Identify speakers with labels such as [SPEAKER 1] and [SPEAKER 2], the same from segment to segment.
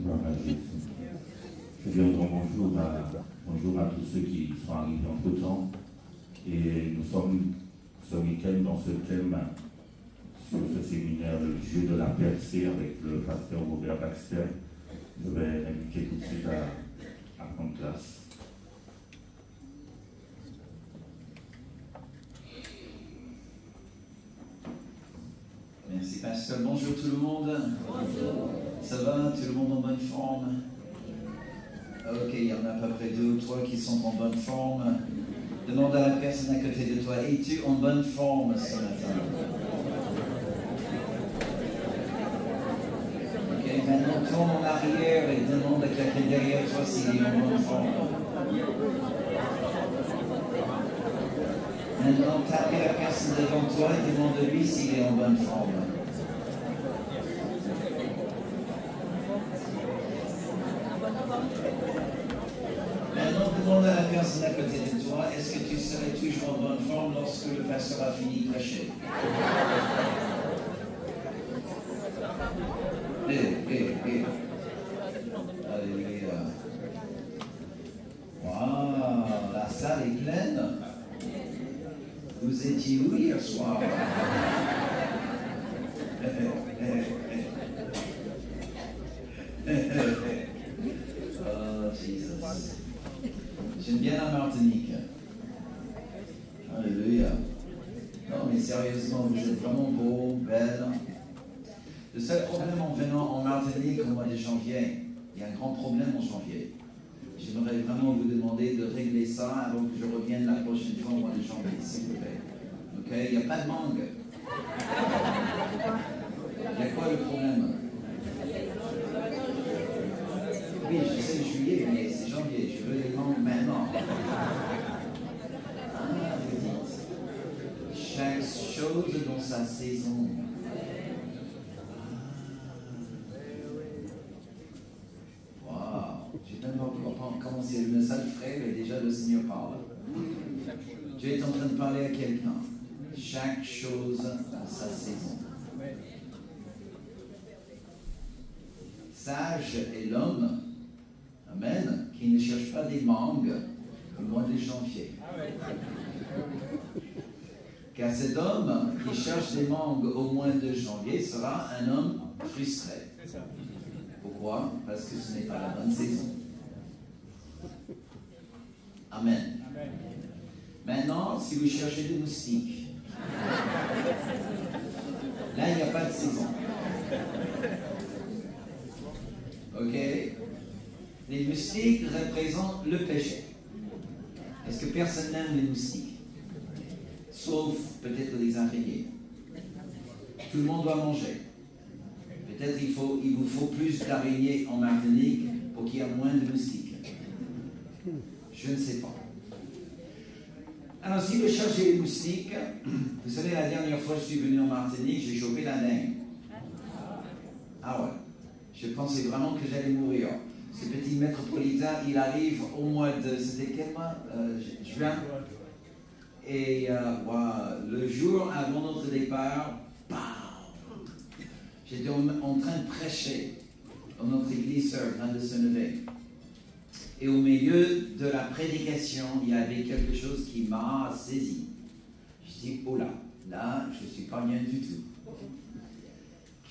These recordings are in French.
[SPEAKER 1] Gloire à Jésus. Je dis encore bonjour à tous ceux qui sont arrivés entre-temps. Et nous sommes ce week-end dans ce thème sur ce séminaire, le Dieu de la percée, avec le pasteur Robert Baxter. Je vais l'inviter tout de suite à prendre place.
[SPEAKER 2] Merci pasteur. Bonjour tout le monde. Bonjour. Ça va? Tout le monde en bonne forme? Ok, il y en a à peu près 2 ou 3 qui sont en bonne forme. Demande à la personne à côté de toi, es-tu en bonne forme ce matin? Ok, maintenant tourne en arrière et demande à quelqu'un derrière toi s'il est en bonne forme. Maintenant, tapez la personne devant toi et demande-lui s'il est en bonne forme. Maintenant, demande à la personne à côté de toi, est-ce que tu serais toujours en bonne forme lorsque le pasteur a fini de prêcher? Alléluia. Wow, la salle est pleine. Vous étiez où hier soir? Oh, Jesus. J'aime bien la Martinique. Alléluia. Non, mais sérieusement, vous êtes vraiment beaux, belles. Le seul problème en venant en Martinique au mois de janvier, il y a un grand problème en janvier. J'aimerais vraiment vous demander de régler ça avant que je revienne la prochaine fois au mois de janvier, s'il vous plaît. Ok? Il n'y a pas de mangue. Il y a quoi le problème? Oui, je sais juillet, mais c'est janvier. Je veux les mangues maintenant. Ah, vous dites. Chaque chose dans sa saison. Je n'ai même pas commencé le message frais, mais déjà le Seigneur parle. Dieu est en train de parler à quelqu'un. Chaque chose dans sa saison. Sage est l'homme, amen, qui ne cherche pas des mangues au mois de janvier. Car cet homme qui cherche des mangues au mois de janvier sera un homme frustré. Pourquoi? Parce que ce n'est pas la bonne saison. Amen. Maintenant, si vous cherchez des moustiques, là, il n'y a pas de saison. Ok? Les moustiques représentent le péché. Est-ce que personne n'aime les moustiques? Sauf peut-être les araignées. Tout le monde doit manger. Peut-être il vous faut plus d'araignées en Martinique pour qu'il y ait moins de moustiques. Je ne sais pas. Alors, si vous cherchez les moustiques, vous savez, la dernière fois que je suis venu en Martinique, j'ai chopé la dengue. Ah ouais. Je pensais vraiment que j'allais mourir. Ce petit métropolitain, il arrive au mois de... C'était quel mois? Juin. Et le jour avant notre départ, bam! J'étais en train de prêcher dans notre église sœur, en train de se lever. Et au milieu de la prédication, il y avait quelque chose qui m'a saisi. Je dis, oh là, je ne suis pas bien du tout.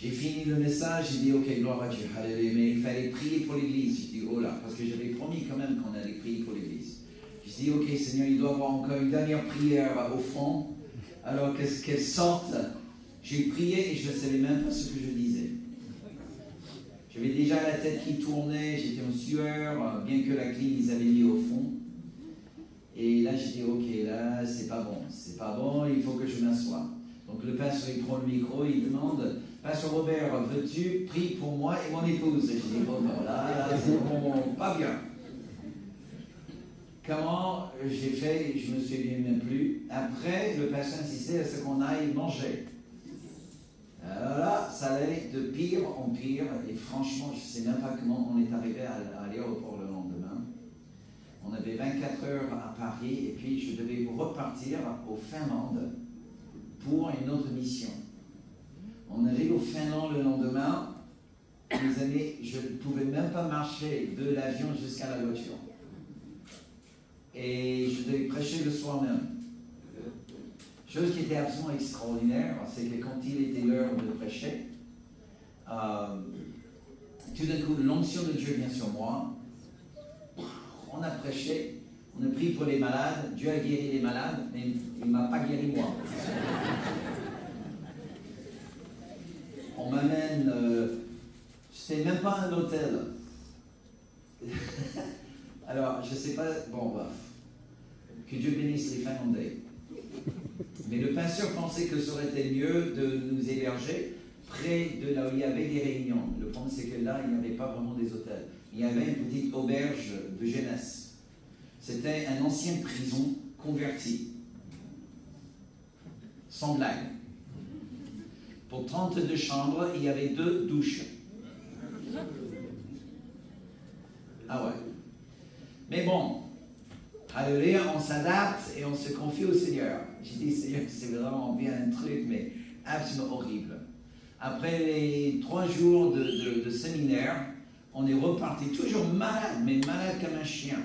[SPEAKER 2] J'ai fini le message, j'ai dit, ok, gloire à Dieu, alléluia, mais il fallait prier pour l'église. J'ai dit, oh là, parce que j'avais promis quand même qu'on allait prier pour l'église. J'ai dit, ok, Seigneur, il doit y avoir encore une dernière prière au fond. Alors qu'elle sorte. J'ai prié et je ne savais même pas ce que je disais. J'avais déjà la tête qui tournait, j'étais en sueur, bien que la clim, ils avaient mis au fond. Et là, j'ai dit, ok, là, c'est pas bon, il faut que je m'assoie. Donc le pasteur, il prend le micro, il demande, Pasteur Robert, veux-tu prier pour moi et mon épouse? Et j'ai dit, bon, là, c'est bon, pas bien. Comment j'ai fait, je me souviens même plus. Après, le pasteur insistait à ce qu'on aille manger. Alors là, ça allait de pire en pire, et franchement, je ne sais même pas comment on est arrivé à l'aéroport le lendemain. On avait 24 heures à Paris, et puis je devais repartir au Finlande pour une autre mission. On arrive au Finlande le lendemain, mes amis, je ne pouvais même pas marcher de l'avion jusqu'à la voiture. Et je devais prêcher le soir même. Chose qui était absolument extraordinaire, c'est que quand il était l'heure de prêcher, tout d'un coup, l'onction de Dieu vient sur moi. On a prêché, on a prié pour les malades, Dieu a guéri les malades, mais il ne m'a pas guéri moi. On m'amène, c'était même pas un hôtel. Alors, je ne sais pas, bon, bref, que Dieu bénisse les Finlandais. Mais le pasteur pensait que ça aurait été mieux de nous héberger près de là où il y avait des réunions. Le problème, c'est que là, il n'y avait pas vraiment des hôtels. Il y avait une petite auberge de jeunesse. C'était une ancienne prison convertie. Sans blague. Pour 32 chambres, il y avait 2 douches. Ah ouais. Mais bon, alléluia, on s'adapte et on se confie au Seigneur. J'ai dit, Seigneur, c'est vraiment bien un truc, mais absolument horrible. Après les 3 jours de séminaire, on est reparti toujours malade, mais malade comme un chien.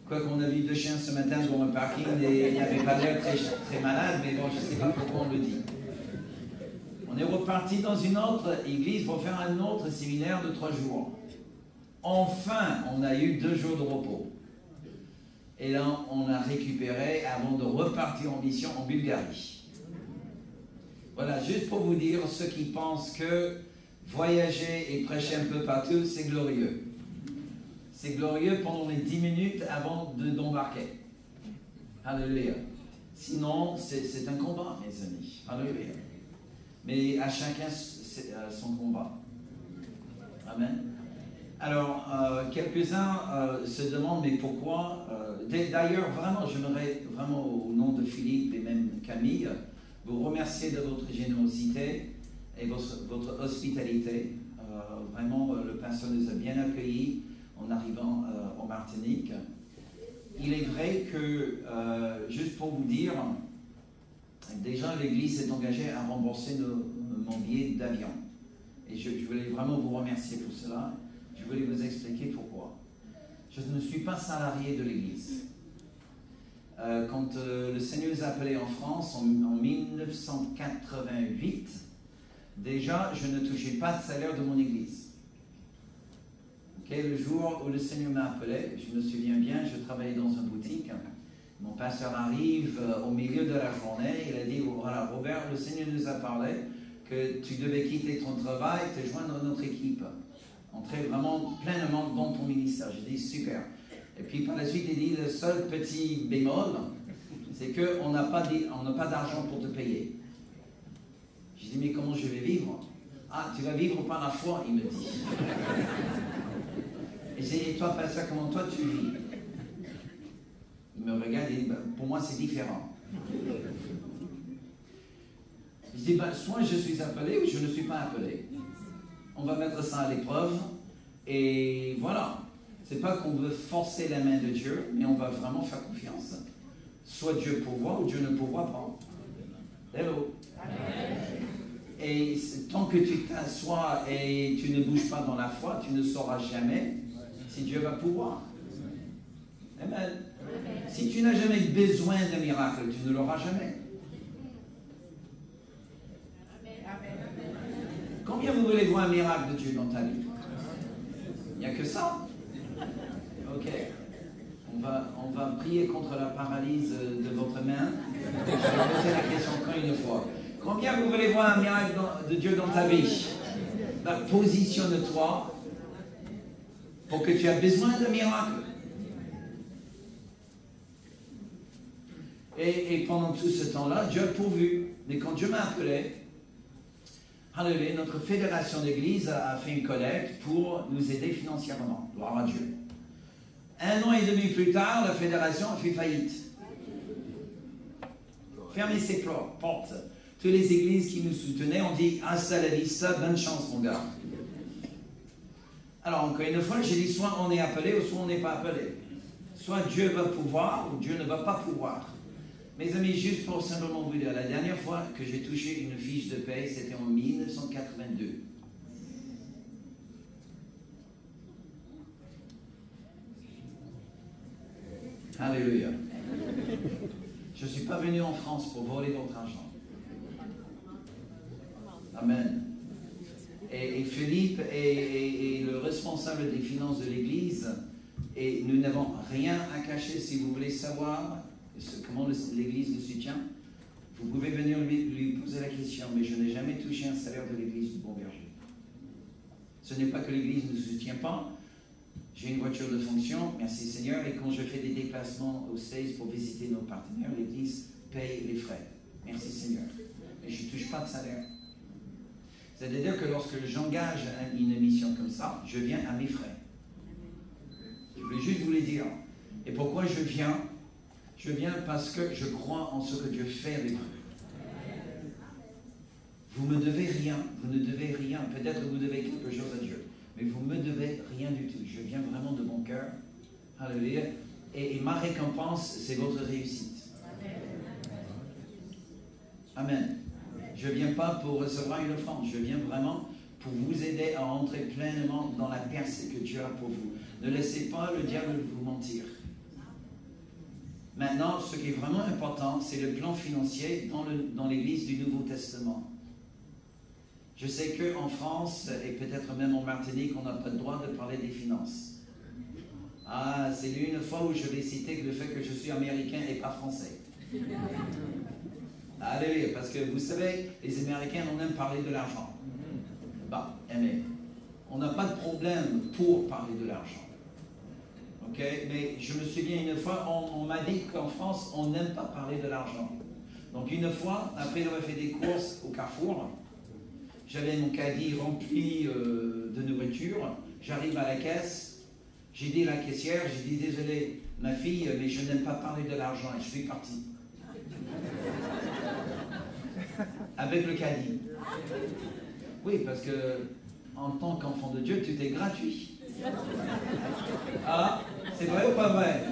[SPEAKER 2] Quoi qu'on a vu 2 chiens ce matin dans le parking et il n'y avait pas l'air très, très malade, mais bon, je ne sais pas pourquoi on le dit. On est reparti dans une autre église pour faire un autre séminaire de 3 jours. Enfin, on a eu 2 jours de repos. Et là, on a récupéré avant de repartir en mission en Bulgarie. Voilà, juste pour vous dire, ceux qui pensent que voyager et prêcher un peu partout, c'est glorieux. C'est glorieux pendant les 10 minutes avant d'embarquer. Alléluia. Sinon, c'est un combat, mes amis. Alléluia. Mais à chacun son combat. Amen. Alors, quelques-uns se demandent, mais pourquoi d'ailleurs, vraiment, j'aimerais vraiment, au nom de Philippe et même Camille, vous remercier de votre générosité et votre hospitalité. Vraiment, le pasteur nous a bien accueillis en arrivant en Martinique. Il est vrai que, juste pour vous dire, déjà l'Église s'est engagée à rembourser mon billet d'avion. Et je voulais vraiment vous remercier pour cela. Je voulais vous expliquer pourquoi. Je ne suis pas salarié de l'Église. Quand le Seigneur nous a appelés en France en 1988, déjà je ne touchais pas de salaire de mon Église. Le jour où le Seigneur m'a appelé, je me souviens bien, je travaillais dans une boutique. Mon pasteur arrive au milieu de la journée, il a dit, voilà Robert, le Seigneur nous a parlé que tu devais quitter ton travail et te joindre à notre équipe. Entrer vraiment pleinement dans ton ministère. J'ai dit, super. Et puis par la suite, il dit, le seul petit bémol, c'est qu'on n'a pas d'argent pour te payer. J'ai dit, mais comment je vais vivre? Ah, tu vas vivre par la foi, il me dit. Et j'ai dit, toi, pasteur, comment toi tu vis? Il me regarde et dit, pour moi c'est différent. Je dis, soit je suis appelé ou je ne suis pas appelé. On va mettre ça à l'épreuve. Et voilà. C'est pas qu'on veut forcer la main de Dieu, mais on va vraiment faire confiance. Soit Dieu pourvoit ou Dieu ne pourvoit pas. Hello. Et tant que tu t'assois et tu ne bouges pas dans la foi, tu ne sauras jamais si Dieu va pouvoir. Amen. Si tu n'as jamais besoin d'un miracle, tu ne l'auras jamais. Combien vous voulez voir un miracle de Dieu dans ta vie? Il n'y a que ça. Ok. On va prier contre la paralyse de votre main. Je vais poser la question encore une fois. Combien vous voulez voir un miracle de Dieu dans ta vie? Positionne-toi pour que tu aies besoin d'un miracle. Et pendant tout ce temps-là, Dieu a pourvu. Mais quand Dieu m'a appelé, alléluia, notre fédération d'église a fait une collecte pour nous aider financièrement. Gloire à Dieu. 1 an et demi plus tard, la fédération a fait faillite. Fermé ses portes. Toutes les églises qui nous soutenaient ont dit hasta la vista, bonne chance mon gars. Alors encore une fois, j'ai dit soit on est appelé ou soit on n'est pas appelé. Soit Dieu va pouvoir ou Dieu ne va pas pouvoir. Mes amis, juste pour simplement vous dire, la dernière fois que j'ai touché une fiche de paye, c'était en 1982. Alléluia. Je ne suis pas venu en France pour voler votre argent. Amen. Et Philippe est le responsable des finances de l'Église et nous n'avons rien à cacher. Si vous voulez savoir comment l'Église le soutient, vous pouvez venir lui poser la question, mais je n'ai jamais touché un salaire de l'Église du Bon Berger. Ce n'est pas que l'Église ne soutient pas. J'ai une voiture de fonction, merci Seigneur, et quand je fais des déplacements aux States pour visiter nos partenaires, l'Église paye les frais. Merci Seigneur. Mais je ne touche pas de salaire. C'est-à-dire que lorsque j'engage une mission comme ça, je viens à mes frais. Je voulais juste vous le dire. Et pourquoi je viens? Je viens parce que je crois en ce que Dieu fait avec vous. Vous ne me devez rien, vous ne devez rien. Peut-être que vous devez quelque chose à Dieu, mais vous ne me devez rien du tout. Je viens vraiment de mon cœur. Alléluia. Et ma récompense, c'est votre réussite. Amen. Je ne viens pas pour recevoir une offrande. Je viens vraiment pour vous aider à entrer pleinement dans la percée que Dieu a pour vous. Ne laissez pas le diable vous mentir. Maintenant, ce qui est vraiment important, c'est le plan financier dans l'Église du Nouveau Testament. Je sais qu'en France, et peut-être même en Martinique, on n'a pas le droit de parler des finances. Ah, c'est une fois où je vais citer le fait que je suis américain et pas français. Alléluia, parce que vous savez, les Américains, on aime parler de l'argent. Bah, mais on n'a pas de problème pour parler de l'argent. Ok, mais je me souviens une fois, on m'a dit qu'en France, on n'aime pas parler de l'argent. Donc une fois, après avoir fait des courses au Carrefour, j'avais mon caddie rempli de nourriture, j'arrive à la caisse, j'ai dit à la caissière, j'ai dit désolé ma fille, mais je n'aime pas parler de l'argent et je suis parti. Avec le caddie. Oui, parce que en tant qu'enfant de Dieu, tout est gratuit. Ah, c'est vrai ou pas vrai?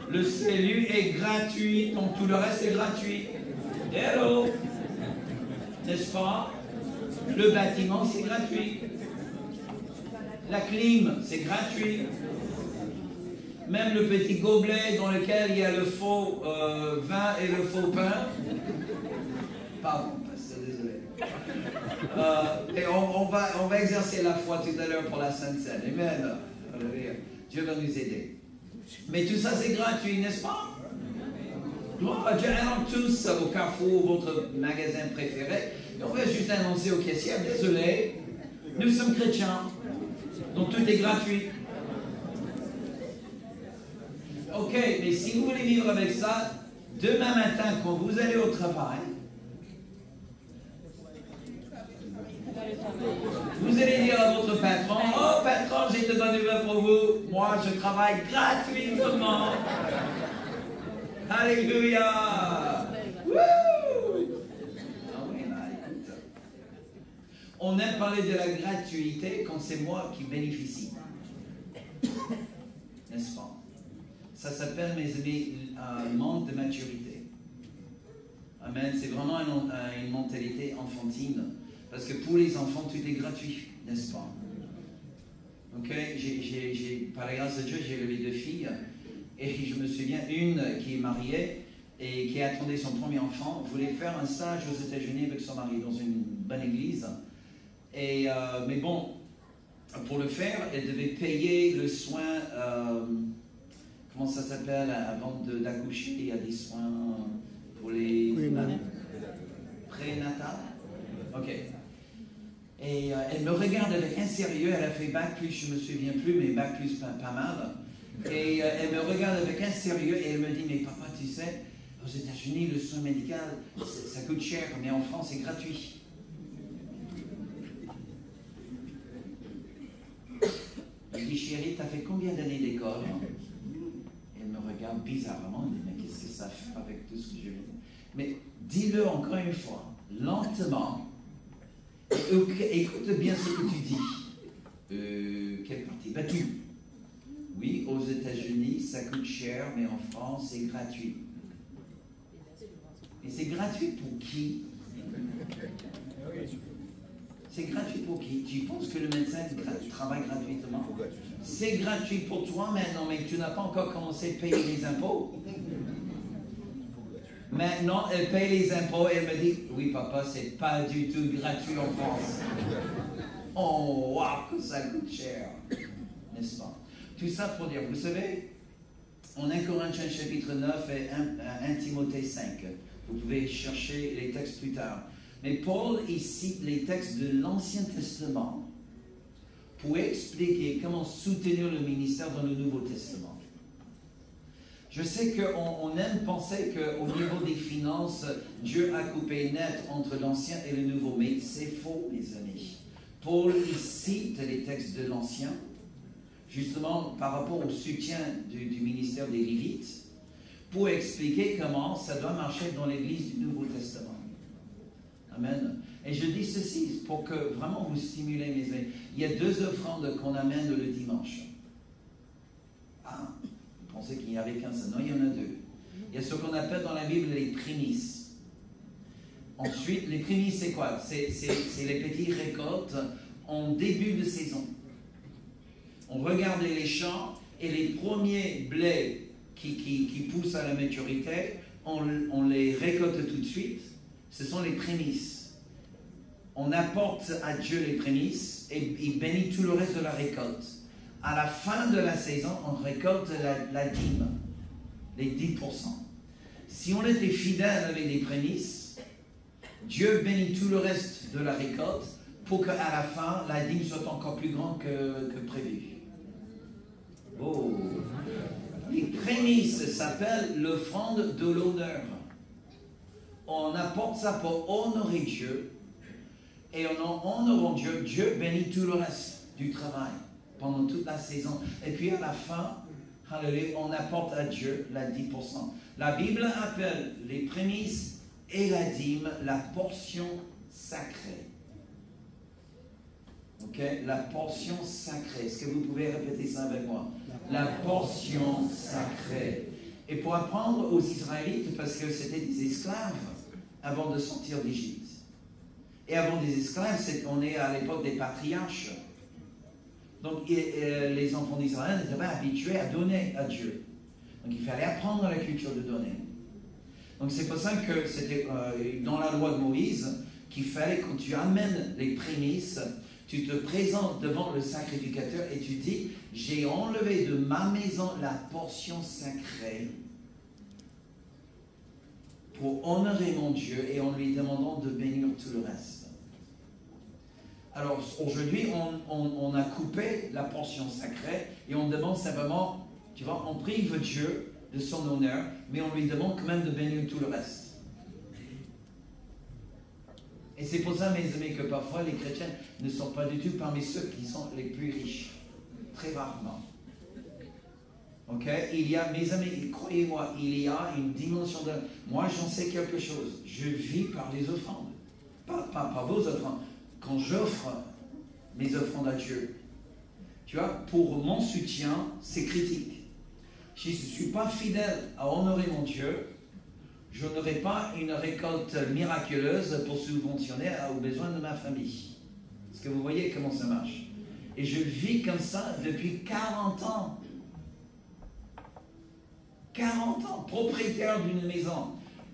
[SPEAKER 2] Le salut est gratuit, donc tout le reste est gratuit. Hello! N'est-ce pas? Le bâtiment, c'est gratuit. La clim, c'est gratuit. Même le petit gobelet dans lequel il y a le faux vin et le faux pain. Pardon, pasteur, désolé. Et on va exercer la foi tout à l'heure pour la Sainte Seine. Amen. Dieu va nous aider. Mais tout ça, c'est gratuit, n'est-ce pas? Gloire à Dieu. Alors tous au Carrefour, votre magasin préféré, et on va juste annoncer aux caissières, désolé, nous sommes chrétiens, donc tout est gratuit. Ok, mais si vous voulez vivre avec ça, demain matin, quand vous allez au travail, vous allez dire à votre patron, oh patron, j'ai de bonnes nouvelles pour vous, moi je travaille gratuitement. Alléluia. Wouh! Ah oui, là, écoute. On aime parler de la gratuité quand c'est moi qui bénéficie. N'est-ce pas? Ça s'appelle, mes amis, un manque de maturité. Amen. C'est vraiment une mentalité enfantine. Parce que pour les enfants, tout est gratuit, n'est-ce pas? Ok? Par la grâce de Dieu, j'ai élevé 2 filles. Et je me souviens, une qui est mariée et qui attendait son premier enfant, voulait faire un stage aux États-Unis avec son mari dans une bonne église. Et, mais bon, pour le faire, elle devait payer le soin... comment ça s'appelle? Avant d'accoucher, il y a des soins pour les... prénatal. Ok. Et elle me regarde avec un sérieux, elle a fait bac plus, je ne me souviens plus, mais bac plus pas mal. Et elle me regarde avec un sérieux et elle me dit, mais papa, tu sais, aux États-Unis, le soin médical, ça coûte cher, mais en France, c'est gratuit. Je dis, chérie, tu as fait combien d'années d'école? Elle me regarde bizarrement, elle dit, mais qu'est-ce que ça fait avec tout ce que je viens de dire? Mais dis-le encore une fois, lentement. Écoute bien ce que tu dis. Quelle partie? Bah, tout. Oui, aux États-Unis, ça coûte cher, mais en France, c'est gratuit. Et c'est gratuit pour qui? C'est gratuit pour qui? Tu penses que le médecin travaille gratuitement? c'est gratuit pour toi maintenant, mais tu n'as pas encore commencé à payer les impôts. Maintenant, elle paye les impôts et elle me dit, oui papa, c'est pas du tout gratuit en France. Oh, waouh, que ça coûte cher. N'est-ce pas? Tout ça pour dire, vous savez, en 1 Corinthiens chapitre 9 et 1 Timothée 5, vous pouvez chercher les textes plus tard. Mais Paul, il cite les textes de l'Ancien Testament pour expliquer comment soutenir le ministère dans le Nouveau Testament. Je sais qu'on aime penser qu'au niveau des finances, Dieu a coupé net entre l'Ancien et le Nouveau, mais c'est faux, mes amis. Paul, il cite les textes de l'Ancien, justement par rapport au soutien du ministère des Lévites, pour expliquer comment ça doit marcher dans l'Église du Nouveau Testament. Amen. Et je dis ceci pour que vraiment vous stimulez, mes amis. Il y a 2 offrandes qu'on amène le dimanche. Ah, vous pensez qu'il n'y avait qu'un seul? Non, il y en a 2. Il y a ce qu'on appelle dans la Bible les prémices. Ensuite, les prémices, c'est quoi? C'est les petites récoltes en début de saison. On regarde les champs et les premiers blés qui poussent à la maturité, on les récolte tout de suite. Ce sont les prémices. On apporte à Dieu les prémices et il bénit tout le reste de la récolte. À la fin de la saison, on récolte la dîme, les 10%. Si on était fidèle avec les prémices, Dieu bénit tout le reste de la récolte pour qu'à la fin, la dîme soit encore plus grande que prévu. Oh. Les prémices s'appellent l'offrande de l'honneur. On apporte ça pour honorer Dieu. Et en honorant Dieu, Dieu bénit tout le reste du travail pendant toute la saison. Et puis à la fin, hallelujah, on apporte à Dieu la 10%. La Bible appelle les prémices et la dîme la portion sacrée. Ok? La portion sacrée. Est-ce que vous pouvez répéter ça avec moi? La portion sacrée. Et pour apprendre aux Israélites, parce que c'était des esclaves avant de sortir d'Égypte. Et avant des esclaves, on est à l'époque des patriarches. Donc les enfants d'Israël n'étaient pas habitués à donner à Dieu. Donc il fallait apprendre la culture de donner. Donc c'est pour ça que c'était dans la loi de Moïse qu'il fallait, quand tu amènes les prémices, tu te présentes devant le sacrificateur et tu dis, j'ai enlevé de ma maison la portion sacrée pour honorer mon Dieu et en lui demandant de bénir tout le reste. Alors aujourd'hui, on a coupé la portion sacrée et on demande simplement, tu vois, on prive Dieu de son honneur, mais on lui demande quand même de bénir tout le reste. Et c'est pour ça, mes amis, que parfois les chrétiens ne sont pas du tout parmi ceux qui sont les plus riches. Très rarement. Ok? Il y a, mes amis, croyez-moi, il y a une dimension de... Moi, j'en sais quelque chose. Je vis par les offrandes. Pas vos offrandes. Quand j'offre mes offrandes à Dieu, tu vois, pour mon soutien, c'est critique. Si je ne suis pas fidèle à honorer mon Dieu, je n'aurai pas une récolte miraculeuse pour subventionner aux besoins de ma famille. Est-ce que vous voyez comment ça marche? Et je vis comme ça depuis 40 ans. 40 ans, propriétaire d'une maison.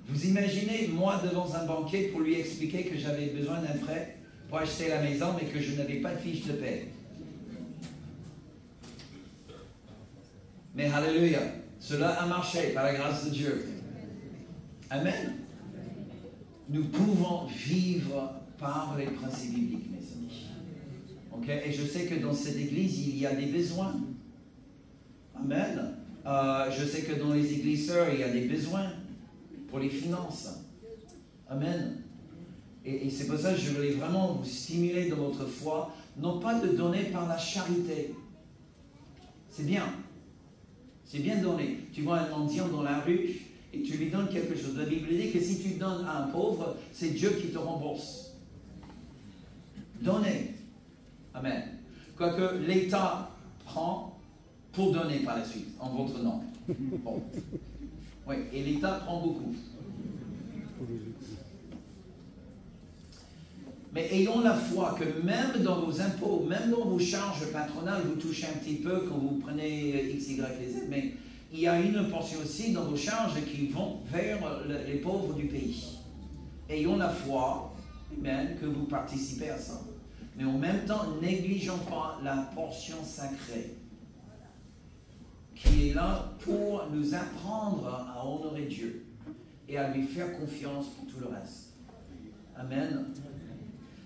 [SPEAKER 2] Vous imaginez, moi, devant un banquier pour lui expliquer que j'avais besoin d'un prêt pour acheter la maison, mais que je n'avais pas de fiche de paie. Mais alléluia, cela a marché par la grâce de Dieu. Amen. Nous pouvons vivre par les principes bibliques, mes amis. Okay? Et je sais que dans cette église, il y a des besoins. Amen. Je sais que dans les églises sœurs, il y a des besoins pour les finances. Amen. Et c'est pour ça que je voulais vraiment vous stimuler dans votre foi, non pas de donner par la charité. C'est bien. C'est bien de donner. Tu vois un mendiant dans la rue et tu lui donnes quelque chose. La Bible dit que si tu donnes à un pauvre, c'est Dieu qui te rembourse. Donnez. Amen. Quoique l'État prend pour donner par la suite, en votre nom. Bon. Oui, et l'État prend beaucoup. Mais ayons la foi que même dans vos impôts, même dans vos charges patronales, vous touchez un petit peu quand vous prenez X, Y, les Z, mais il y a une portion aussi dans vos charges qui vont vers les pauvres du pays. Ayons la foi, amen, que vous participez à ça. Mais en même temps, négligeons pas la portion sacrée qui est là pour nous apprendre à honorer Dieu et à lui faire confiance pour tout le reste. Amen.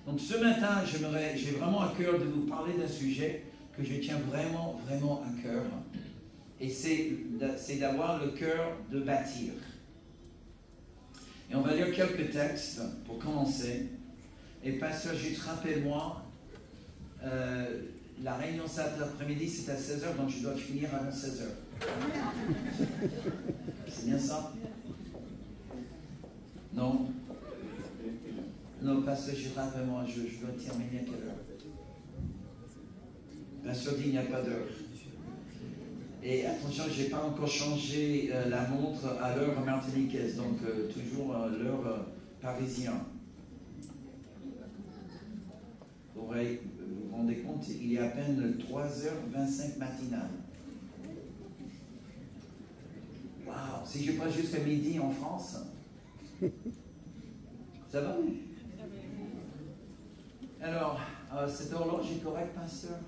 [SPEAKER 2] Donc ce matin, j'ai vraiment à cœur de vous parler d'un sujet que je tiens vraiment, vraiment à cœur. Et c'est d'avoir le cœur de bâtir. Et on va lire quelques textes pour commencer. Et pasteur, juste rappelle-moi, la réunion cet après-midi, c'est à 16h, donc je dois finir avant 16h. C'est bien ça? Non? Non, pasteur, juste rappelle-moi, je dois terminer à quelle heure? Pasteur dit, il n'y a pas d'heure. Et attention, je n'ai pas encore changé la montre à l'heure martiniquaise, donc toujours l'heure parisienne. Vous vous rendez compte, il y a à peine 3h25 matinale. Waouh, si je passe jusqu'à midi en France, ça va? Alors, cette horloge est correcte, pasteur?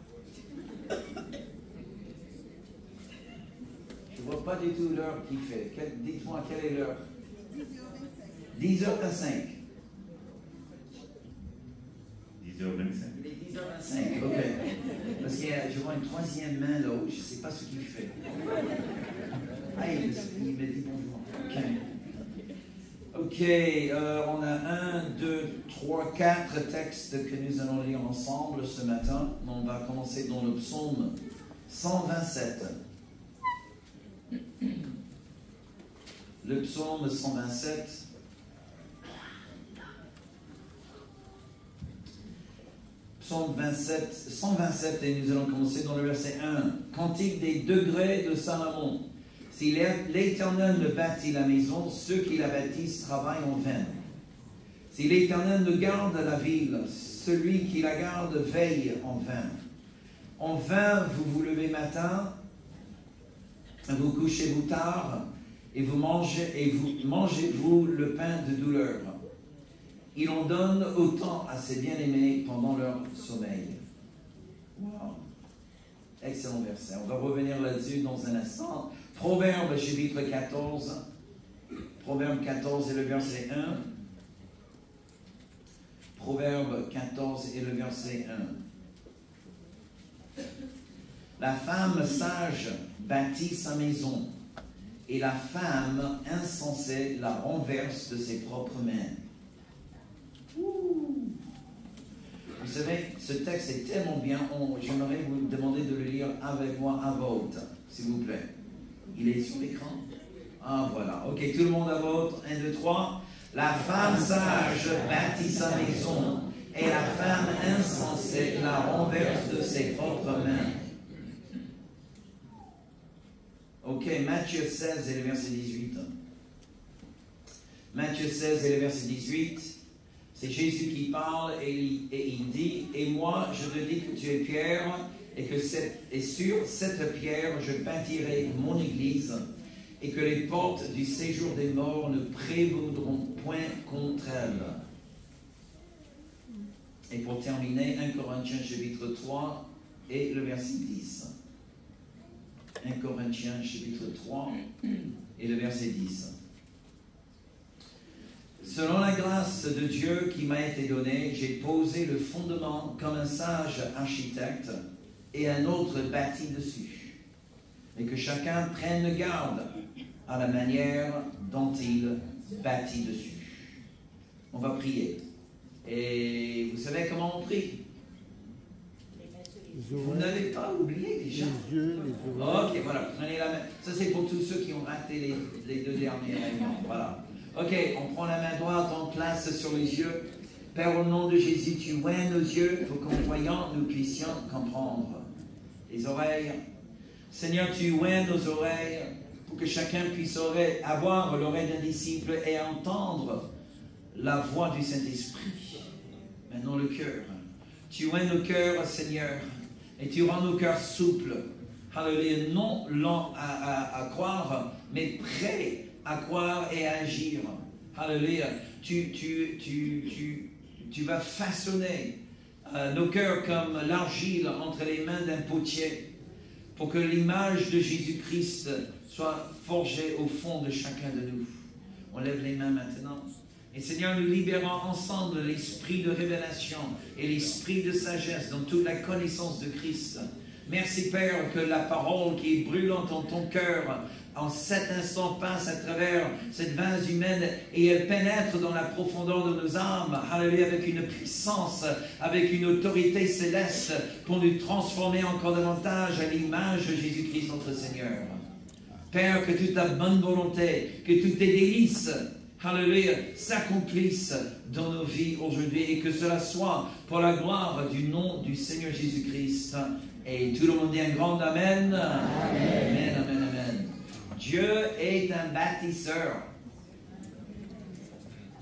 [SPEAKER 2] Je ne vois pas du tout l'heure qu'il fait. Dites-moi, quelle est l'heure? 10h25.
[SPEAKER 1] 10h25.
[SPEAKER 2] Il est 10h25, ok. Parce que je vois une troisième main là-haut, je ne sais pas ce qu'il fait. Ah, il me dit bonjour. Ok, on a 1, 2, 3, 4 textes que nous allons lire ensemble ce matin. On va commencer dans le psaume 127. Le psaume 127. Psaume 127, et nous allons commencer dans le verset 1. Cantique des degrés de Salomon. Si l'Éternel ne bâtit la maison, ceux qui la bâtissent travaillent en vain. Si l'Éternel ne garde la ville, celui qui la garde veille en vain. En vain, vous vous levez matin, vous couchez-vous tard, et vous mangez-vous le pain de douleur. Il en donne autant à ses bien-aimés pendant leur sommeil. Wow. Excellent verset. On va revenir là-dessus dans un instant. Proverbe chapitre 14. Proverbe 14 et le verset 1. Proverbe 14 et le verset 1. La femme sage bâtit sa maison, et la femme insensée la renverse de ses propres mains. Ouh. Vous savez, ce texte est tellement bien, j'aimerais vous demander de le lire avec moi à voix haute, s'il vous plaît. Il est sur l'écran? Ah, voilà. Ok, tout le monde à voix haute. 1, 2, 3. La femme sage bâtit sa maison, et la femme insensée la renverse de ses propres mains. Ok, Matthieu 16 et le verset 18. Matthieu 16 et le verset 18. C'est Jésus qui parle et il dit, « Et moi, je te dis que tu es Pierre, et sur cette pierre, je bâtirai mon église, et que les portes du séjour des morts ne prévaudront point contre elle. » Et pour terminer, 1 Corinthiens chapitre 3 et le verset 10. 1 Corinthiens chapitre 3 et le verset 10. Selon la grâce de Dieu qui m'a été donnée, j'ai posé le fondement comme un sage architecte et un autre bâti dessus. Mais que chacun prenne garde à la manière dont il bâtit dessus. On va prier. Et vous savez comment on prie? Vous n'avez pas oublié déjà?
[SPEAKER 3] Les yeux, les oreilles.
[SPEAKER 2] Ok, voilà, prenez la main. Ça, c'est pour tous ceux qui ont raté les 2 dernières réunions. Voilà. Ok, on prend la main droite, on place sur les yeux. Père, au nom de Jésus, tu oins nos yeux pour qu'en voyant, nous puissions comprendre. Les oreilles. Seigneur, tu oins nos oreilles pour que chacun puisse avoir l'oreille d'un disciple et entendre la voix du Saint-Esprit. Maintenant, cœurs. Tu oins nos cœurs, Seigneur, et tu rends nos cœurs souples. Alléluia, non lents à croire, mais prêts à croire et à agir. Alléluia, tu vas façonner nos cœurs comme l'argile entre les mains d'un potier, pour que l'image de Jésus-Christ soit forgée au fond de chacun de nous. On lève les mains maintenant. Et Seigneur, nous libérons ensemble l'esprit de révélation et l'esprit de sagesse dans toute la connaissance de Christ. Merci Père que la parole qui est brûlante en ton cœur en cet instant passe à travers cette vase humaine et elle pénètre dans la profondeur de nos âmes, alléluia, avec une puissance, avec une autorité céleste pour nous transformer encore davantage à l'image de Jésus-Christ notre Seigneur. Père, que toute ta bonne volonté, que toutes tes délices, alléluia, s'accomplissent dans nos vies aujourd'hui et que cela soit pour la gloire du nom du Seigneur Jésus-Christ. Et tout le monde dit un grand Amen. Amen, amen, amen, amen. Dieu est un bâtisseur.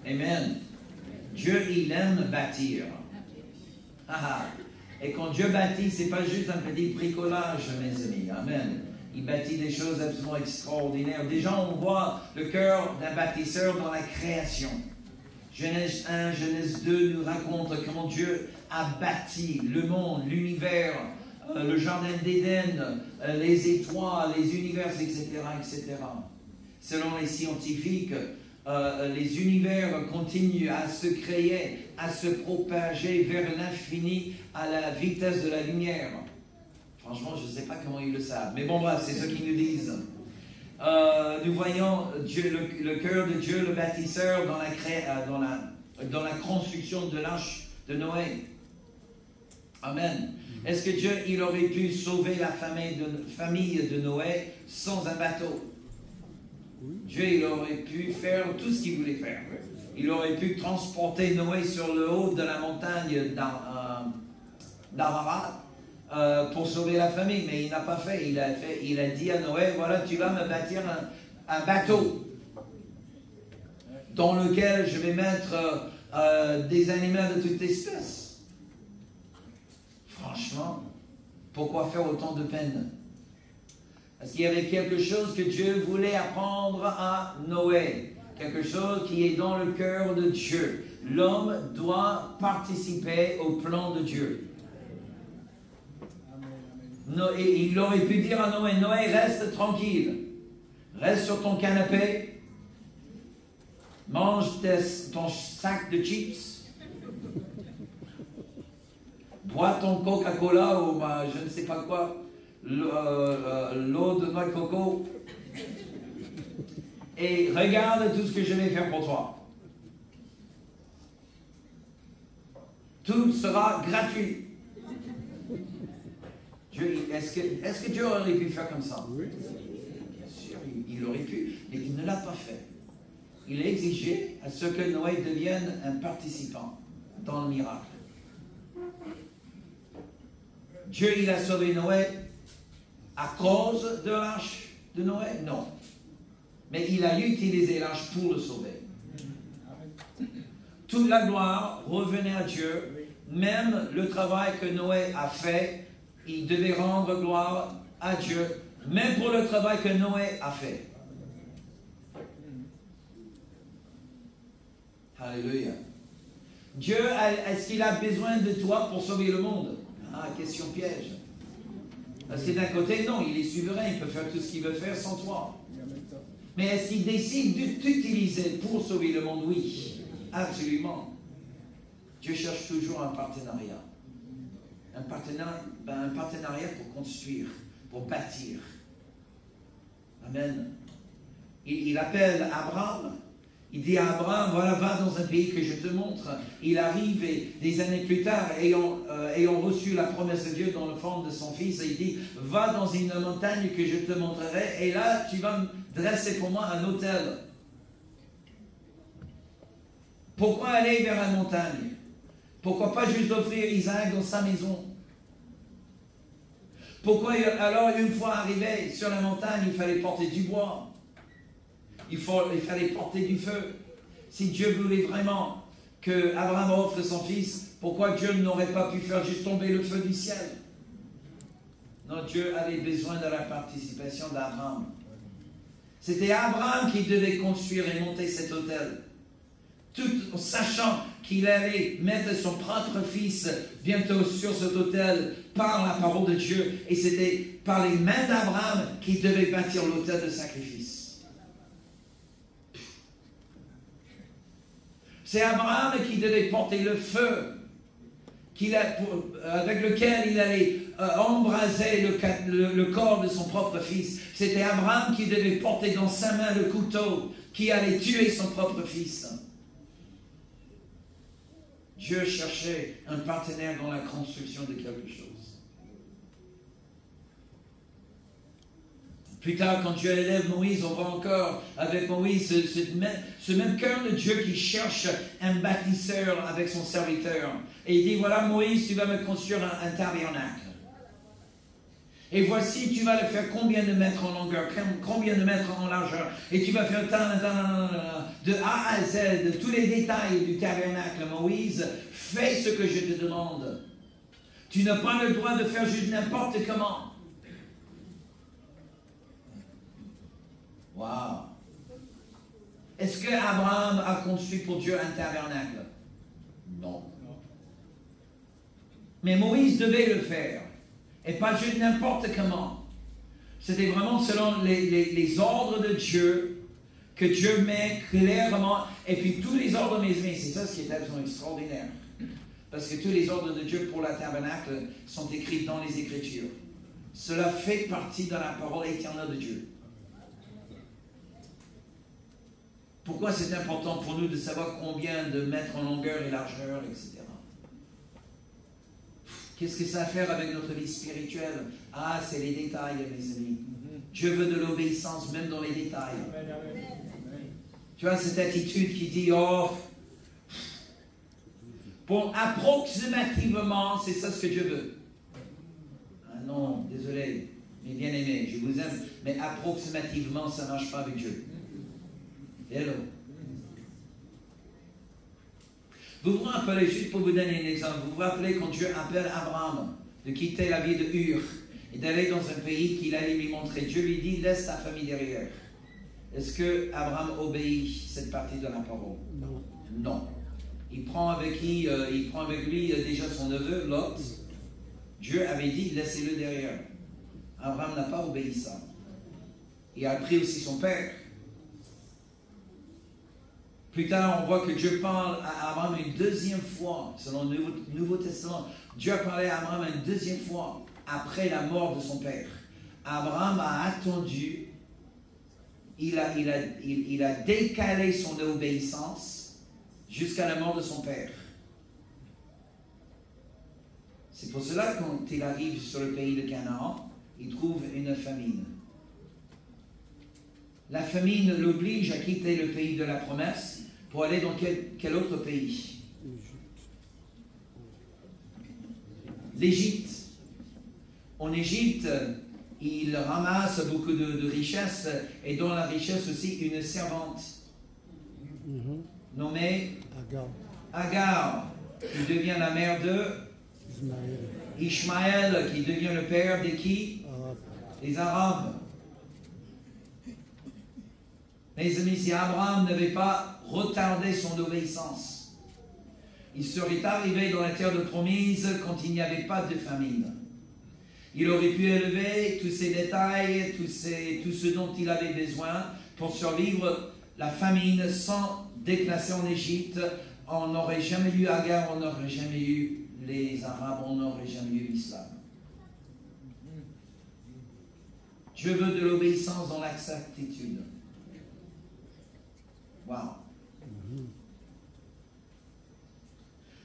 [SPEAKER 2] Amen. Dieu, il aime bâtir. Et quand Dieu bâtit, ce n'est pas juste un petit bricolage, mes amis. Amen. Il bâtit des choses absolument extraordinaires. Déjà, on voit le cœur d'un bâtisseur dans la création. Genèse 1, Genèse 2 nous raconte comment Dieu a bâti le monde, l'univers, le jardin d'Éden, les étoiles, les univers, etc., etc. Selon les scientifiques, les univers continuent à se créer, à se propager vers l'infini à la vitesse de la lumière. Franchement, je ne sais pas comment ils le savent. Mais bon, bref, c'est ce qu'ils nous disent. Nous voyons Dieu, le cœur de Dieu, le bâtisseur, dans la construction de l'arche de Noé. Amen. Est-ce que Dieu, il aurait pu sauver la famille de Noé sans un bateau? Dieu, il aurait pu faire tout ce qu'il voulait faire. Il aurait pu transporter Noé sur le haut de la montagne d'Ararat pour sauver la famille, mais il n'a pas fait. Il a dit à Noé, voilà, tu vas me bâtir un bateau dans lequel je vais mettre des animaux de toute espèce. Franchement, pourquoi faire autant de peine? Parce qu'il y avait quelque chose que Dieu voulait apprendre à Noé. Quelque chose qui est dans le cœur de Dieu. L'homme doit participer au plan de Dieu. Il aurait pu dire à Noé, Noé, reste tranquille. Reste sur ton canapé. Mange ton sac de chips. Bois ton Coca-Cola ou je ne sais pas quoi. L'eau de noix de coco. Et regarde tout ce que je vais faire pour toi. Tout sera gratuit. Est-ce que Dieu aurait pu faire comme ça? Oui. Bien sûr, il aurait pu, mais il ne l'a pas fait. Il a exigé à ce que Noé devienne un participant dans le miracle. Dieu, il a sauvé Noé à cause de l'arche de Noé? Non. Mais il a utilisé l'arche pour le sauver. Toute la gloire revenait à Dieu. Même le travail que Noé a fait, il devait rendre gloire à Dieu, même pour le travail que Noé a fait. Alléluia. Dieu, est-ce qu'il a besoin de toi pour sauver le monde? Ah, question piège. Parce que d'un côté, non, il est souverain, il peut faire tout ce qu'il veut faire sans toi. Mais est-ce qu'il décide de t'utiliser pour sauver le monde? Oui, absolument. Dieu cherche toujours un partenariat. Un partenariat pour construire, pour bâtir. Amen. Il appelle Abraham. Il dit à Abraham, voilà, va dans un pays que je te montre. Il arrive et des années plus tard, ayant reçu la promesse de Dieu dans la forme de son fils, il dit, va dans une montagne que je te montrerai, et là, tu vas me dresser pour moi un autel. Pourquoi aller vers la montagne? Pourquoi pas juste offrir Isaac dans sa maison? Pourquoi alors, une fois arrivé sur la montagne, il fallait porter du bois? Il fallait porter du feu. Si Dieu voulait vraiment que Abraham offre son fils, pourquoi Dieu n'aurait pas pu faire juste tomber le feu du ciel? Non, Dieu avait besoin de la participation d'Abraham. C'était Abraham qui devait construire et monter cet autel. Tout en sachant qu'il allait mettre son propre fils bientôt sur cet autel par la parole de Dieu. Et c'était par les mains d'Abraham qu'il devait bâtir l'autel de sacrifice. C'est Abraham qui devait porter le feu avec lequel il allait embraser le corps de son propre fils. C'était Abraham qui devait porter dans sa main le couteau qui allait tuer son propre fils. Dieu cherchait un partenaire dans la construction de quelque chose. Plus tard, quand Dieu élève Moïse, on voit encore avec Moïse ce même cœur de Dieu qui cherche un bâtisseur avec son serviteur. Et il dit, voilà Moïse, tu vas me construire un tabernacle. Et voici, tu vas le faire combien de mètres en longueur, combien de mètres en largeur. Et tu vas faire de A à Z, de tous les détails du tabernacle. Moïse, fais ce que je te demande. Tu n'as pas le droit de faire juste n'importe comment. Wow. Est-ce que Abraham a construit pour Dieu un tabernacle? Non. Mais Moïse devait le faire. Et pas juste n'importe comment. C'était vraiment selon les ordres de Dieu que Dieu met clairement. Et puis tous les ordres, mes amis, c'est ça ce qui est absolument extraordinaire. Parce que tous les ordres de Dieu pour la tabernacle sont écrits dans les Écritures. Cela fait partie de la parole éternelle de Dieu. Pourquoi c'est important pour nous de savoir combien de mètres en longueur et largeur, etc. Qu'est-ce que ça a à faire avec notre vie spirituelle? Ah, c'est les détails, mes amis. Dieu veut de l'obéissance, même dans les détails. Tu vois, cette attitude qui dit, oh, bon, approximativement, c'est ça ce que Dieu veut. Ah non, désolé, mais bien aimé, je vous aime, mais approximativement, ça ne marche pas avec Dieu. Hello. Vous vous rappelez, juste pour vous donner un exemple, vous vous rappelez quand Dieu appelle Abraham de quitter la vie de Ur et d'aller dans un pays qu'il allait lui montrer. Dieu lui dit, laisse ta famille derrière. Est-ce que Abraham obéit cette partie de la parole? Non. Non. Il prend avec lui déjà son neveu, Lot. Dieu avait dit, laissez-le derrière. Abraham n'a pas obéi ça. Il a pris aussi son père. Plus tard, on voit que Dieu parle à Abraham une deuxième fois, selon le Nouveau Testament. Dieu a parlé à Abraham une deuxième fois, après la mort de son père. Abraham a attendu, il a décalé son obéissance jusqu'à la mort de son père. C'est pour cela que quand il arrive sur le pays de Canaan, il trouve une famine. La famine l'oblige à quitter le pays de la promesse pour aller dans quel autre pays? L'Égypte. En Égypte, il ramasse beaucoup de richesses et dans la richesse aussi une servante nommée Agar, qui devient la mère de Ishmaël, qui devient le père de qui? Les Arabes. Mes amis, si Abraham n'avait pas retardé son obéissance, il serait arrivé dans la terre de promise quand il n'y avait pas de famine. Il aurait pu élever tous ces détails, tout ce dont il avait besoin pour survivre la famine sans déplacer en Égypte. On n'aurait jamais eu Agar, on n'aurait jamais eu les Arabes, on n'aurait jamais eu l'islam. Dieu veut de l'obéissance dans l'exactitude. Wow.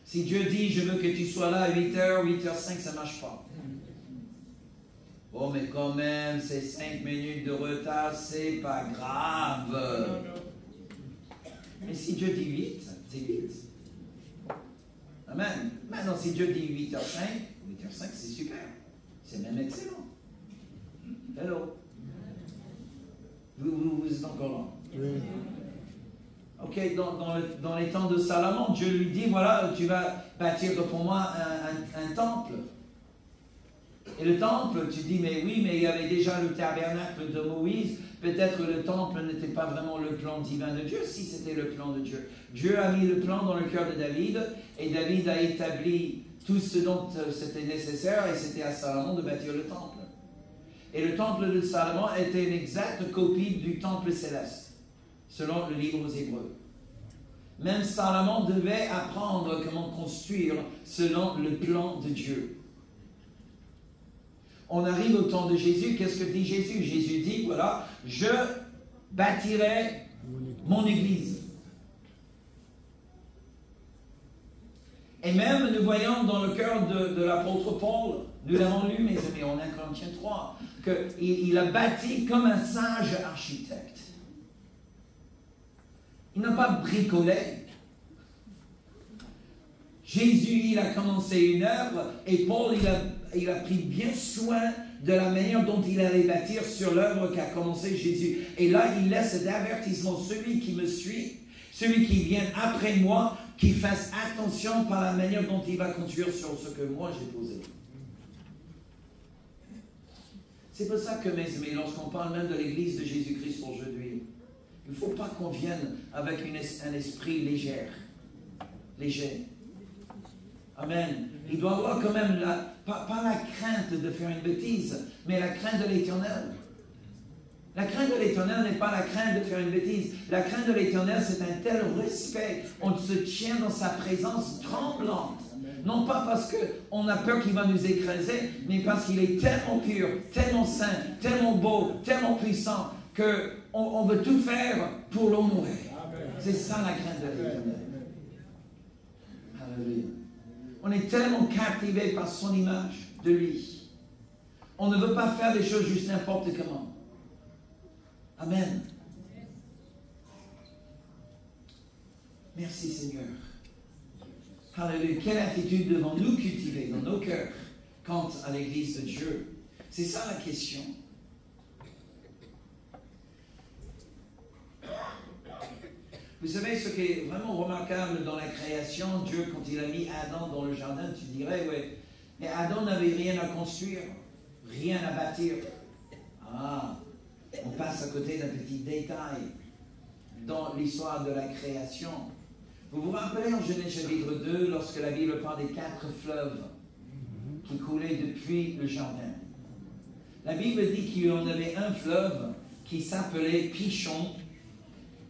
[SPEAKER 2] Si Dieu dit, je veux que tu sois là à 8h, 8h05, ça ne marche pas. Oh, mais quand même, c'est 5 minutes de retard, c'est pas grave. Mais si Dieu dit 8, c'est 8. Amen. Maintenant, si Dieu dit 8h05, c'est super. C'est même excellent. Hello. Vous êtes encore là. Oui. Ok, dans les temps de Salomon, Dieu lui dit, voilà, tu vas bâtir pour moi un temple. Et le temple, tu dis, mais oui, mais il y avait déjà le tabernacle de Moïse. Peut-être le temple n'était pas vraiment le plan divin de Dieu, si c'était le plan de Dieu. Dieu a mis le plan dans le cœur de David, et David a établi tout ce dont c'était nécessaire, et c'était à Salomon de bâtir le temple. Et le temple de Salomon était une exacte copie du temple céleste, selon le livre aux Hébreux. Même Salomon devait apprendre comment construire selon le plan de Dieu. On arrive au temps de Jésus. Qu'est-ce que dit Jésus? Jésus dit, voilà, je bâtirai mon Église. Et même, nous voyons dans le cœur de l'apôtre Paul, nous l'avons lu, mes amis, en 1 Corinthiens 3, qu'il a bâti comme un sage architecte. Il n'a pas bricolé. Jésus, il a commencé une œuvre, et Paul, il a pris bien soin de la manière dont il allait bâtir sur l'œuvre qu'a commencé Jésus. Et là, il laisse cet avertissement, celui qui me suit, celui qui vient après moi, qui fasse attention par la manière dont il va construire sur ce que moi j'ai posé. C'est pour ça que, mes amis, lorsqu'on parle même de l'Église de Jésus-Christ aujourd'hui, il ne faut pas qu'on vienne avec un esprit léger. Amen. Il doit avoir quand même, pas la crainte de faire une bêtise, mais la crainte de l'Éternel. La crainte de l'Éternel n'est pas la crainte de faire une bêtise. La crainte de l'Éternel, c'est un tel respect. On se tient dans sa présence tremblante. Non pas parce qu'on a peur qu'il va nous écraser, mais parce qu'il est tellement pur, tellement saint, tellement beau, tellement puissant, qu'on veut tout faire pour l'honorer. C'est ça la crainte de l'Éternel. Alléluia. On est tellement captivé par son image de lui. On ne veut pas faire des choses juste n'importe comment. Amen. Merci Seigneur. Alléluia. Quelle attitude devons-nous cultiver dans nos cœurs quant à l'Église de Dieu? C'est ça la question. Vous savez ce qui est vraiment remarquable dans la création, Dieu, quand il a mis Adam dans le jardin, tu dirais, ouais, mais Adam n'avait rien à construire, rien à bâtir. Ah, on passe à côté d'un petit détail dans l'histoire de la création. Vous vous rappelez en Genèse chapitre 2, lorsque la Bible parle des 4 fleuves qui coulaient depuis le jardin. La Bible dit qu'il y en avait un fleuve qui s'appelait Pishon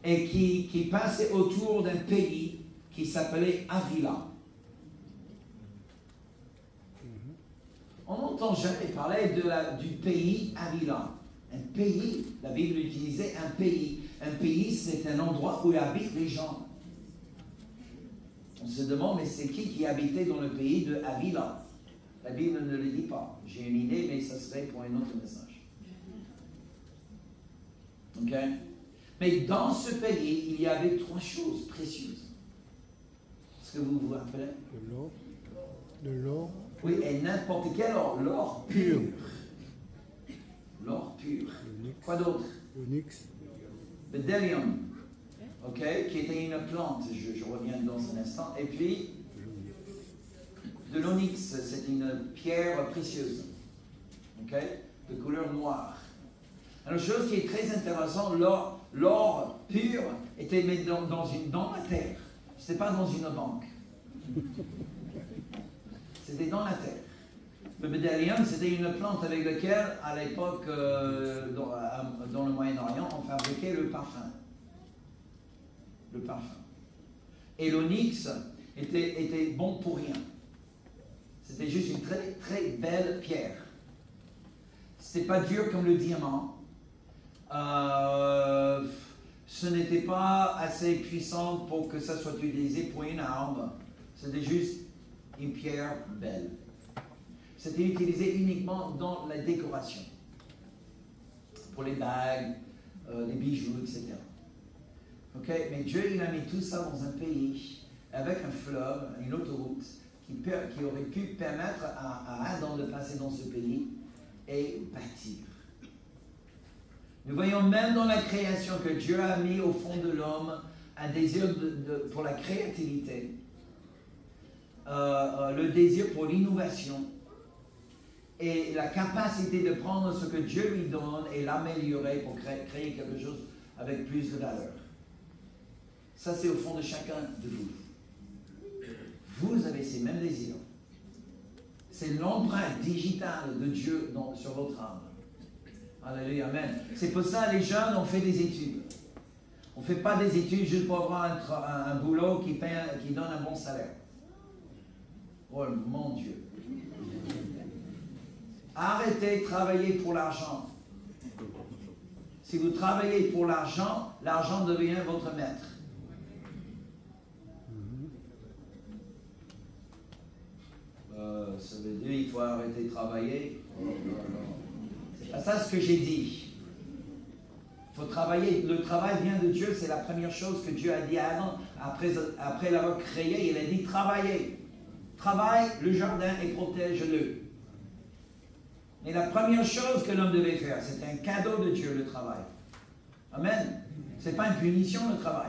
[SPEAKER 2] et qui passait autour d'un pays qui s'appelait Havila. On n'entend jamais parler du pays Havila. Un pays, la Bible utilisait un pays. Un pays, c'est un endroit où habitent les gens. On se demande, mais c'est qui habitait dans le pays de Havila? La Bible ne le dit pas. J'ai une idée, mais ça serait pour un autre message. Ok? Mais dans ce pays, il y avait 3 choses précieuses. Est-ce que vous vous rappelez?
[SPEAKER 3] De l'or. De l'or.
[SPEAKER 2] Oui, et n'importe quel or. L'or pur. L'or pur. Quoi d'autre?
[SPEAKER 3] L'onyx.
[SPEAKER 2] Bdellium. Ok? Qui était une plante. Je reviens dans un instant. Et puis, de l'onyx. C'est une pierre précieuse. Ok? De couleur noire. Alors, chose qui est très intéressante, l'or pur était mis dans la terre. Ce n'était pas dans une banque. C'était dans la terre. Le bdellium, c'était une plante avec laquelle, à l'époque, dans le Moyen-Orient, on fabriquait le parfum. Le parfum. Et l'onyx était bon pour rien. C'était juste une très, très belle pierre. C'était pas dur comme le diamant. Ce n'était pas assez puissant pour que ça soit utilisé pour une arme. C'était juste une pierre belle. C'était utilisé uniquement dans la décoration. Pour les bagues, les bijoux, etc. Ok? Mais Dieu, il a mis tout ça dans un pays, avec un fleuve, une autoroute, qui aurait pu permettre à Adam de passer dans ce pays et bâtir. Nous voyons même dans la création que Dieu a mis au fond de l'homme un désir pour la créativité, le désir pour l'innovation et la capacité de prendre ce que Dieu lui donne et l'améliorer pour créer quelque chose avec plus de valeur. Ça, c'est au fond de chacun de vous. Vous avez ces mêmes désirs. C'est l'empreinte digitale de Dieu sur votre âme. Alléluia, amen. C'est pour ça que les jeunes ont fait des études. On ne fait pas des études juste pour avoir un boulot qui donne un bon salaire. Oh mon Dieu. Arrêtez de travailler pour l'argent. Si vous travaillez pour l'argent, l'argent devient votre maître. Ça veut dire qu'il faut arrêter de travailler. C'est pas ça ce que j'ai dit. Il faut travailler. Le travail vient de Dieu. C'est la première chose que Dieu a dit à Adam. Après l'avoir créé, il a dit travaillez. Travaille le jardin et protège-le. Mais la première chose que l'homme devait faire, c'est un cadeau de Dieu, le travail. Amen. Ce n'est pas une punition, le travail.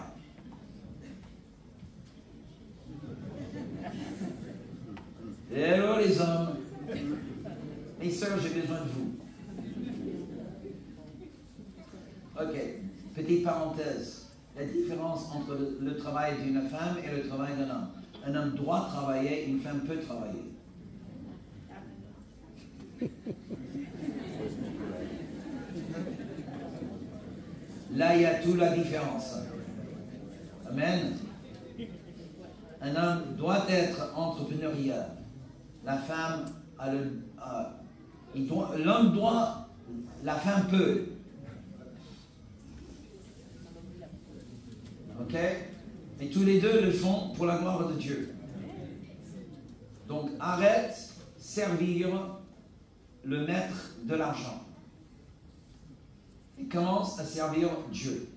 [SPEAKER 2] Hello les hommes. Mes sœurs, j'ai besoin de vous. Ok, petite parenthèse. La différence entre le travail d'une femme et le travail d'un homme. Un homme doit travailler, une femme peut travailler. Là, il y a toute la différence. Amen. Un homme doit être entrepreneurial. La femme a l'homme doit, la femme peut. Ok? Mais tous les deux le font pour la gloire de Dieu. Donc arrête servir le maître de l'argent. Et commence à servir Dieu.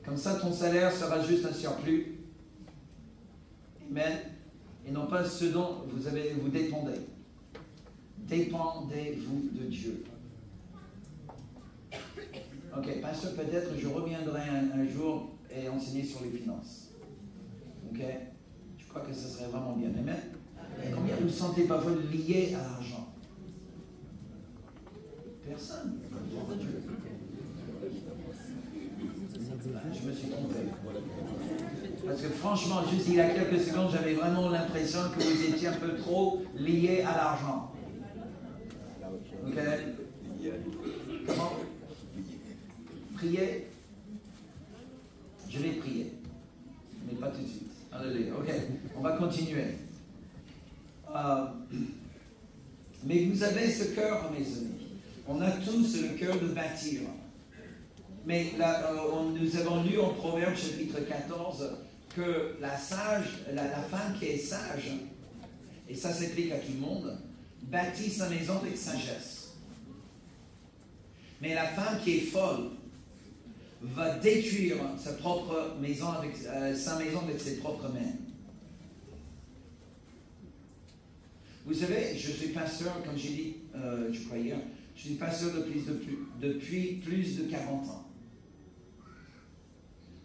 [SPEAKER 2] Comme ça, ton salaire sera juste un surplus. Amen. Et non pas ce dont vous dépendez. Dépendez-vous de Dieu. Ok, pasteur, peut-être je reviendrai un jour et enseigner sur les finances. Ok? Je crois que ce serait vraiment bien. Amen. Combien vous sentez parfois lié à l'argent? Personne. Je me suis trompé. Parce que franchement, juste il y a quelques secondes, j'avais vraiment l'impression que vous étiez un peu trop lié à l'argent. Ok? Comment? Prier? Je vais prier. Mais pas tout de suite. Alléluia. Ok, on va continuer. Mais vous avez ce cœur, mes amis. On a tous le cœur de bâtir. Mais là, nous avons lu en Proverbe chapitre 14 que la femme qui est sage, et ça s'applique à tout le monde, bâtit sa maison avec sagesse. Mais la femme qui est folle va détruire sa maison avec ses propres mains. Vous savez, je suis pasteur, comme j'ai dit, je crois hier, je suis pasteur depuis plus de 40 ans.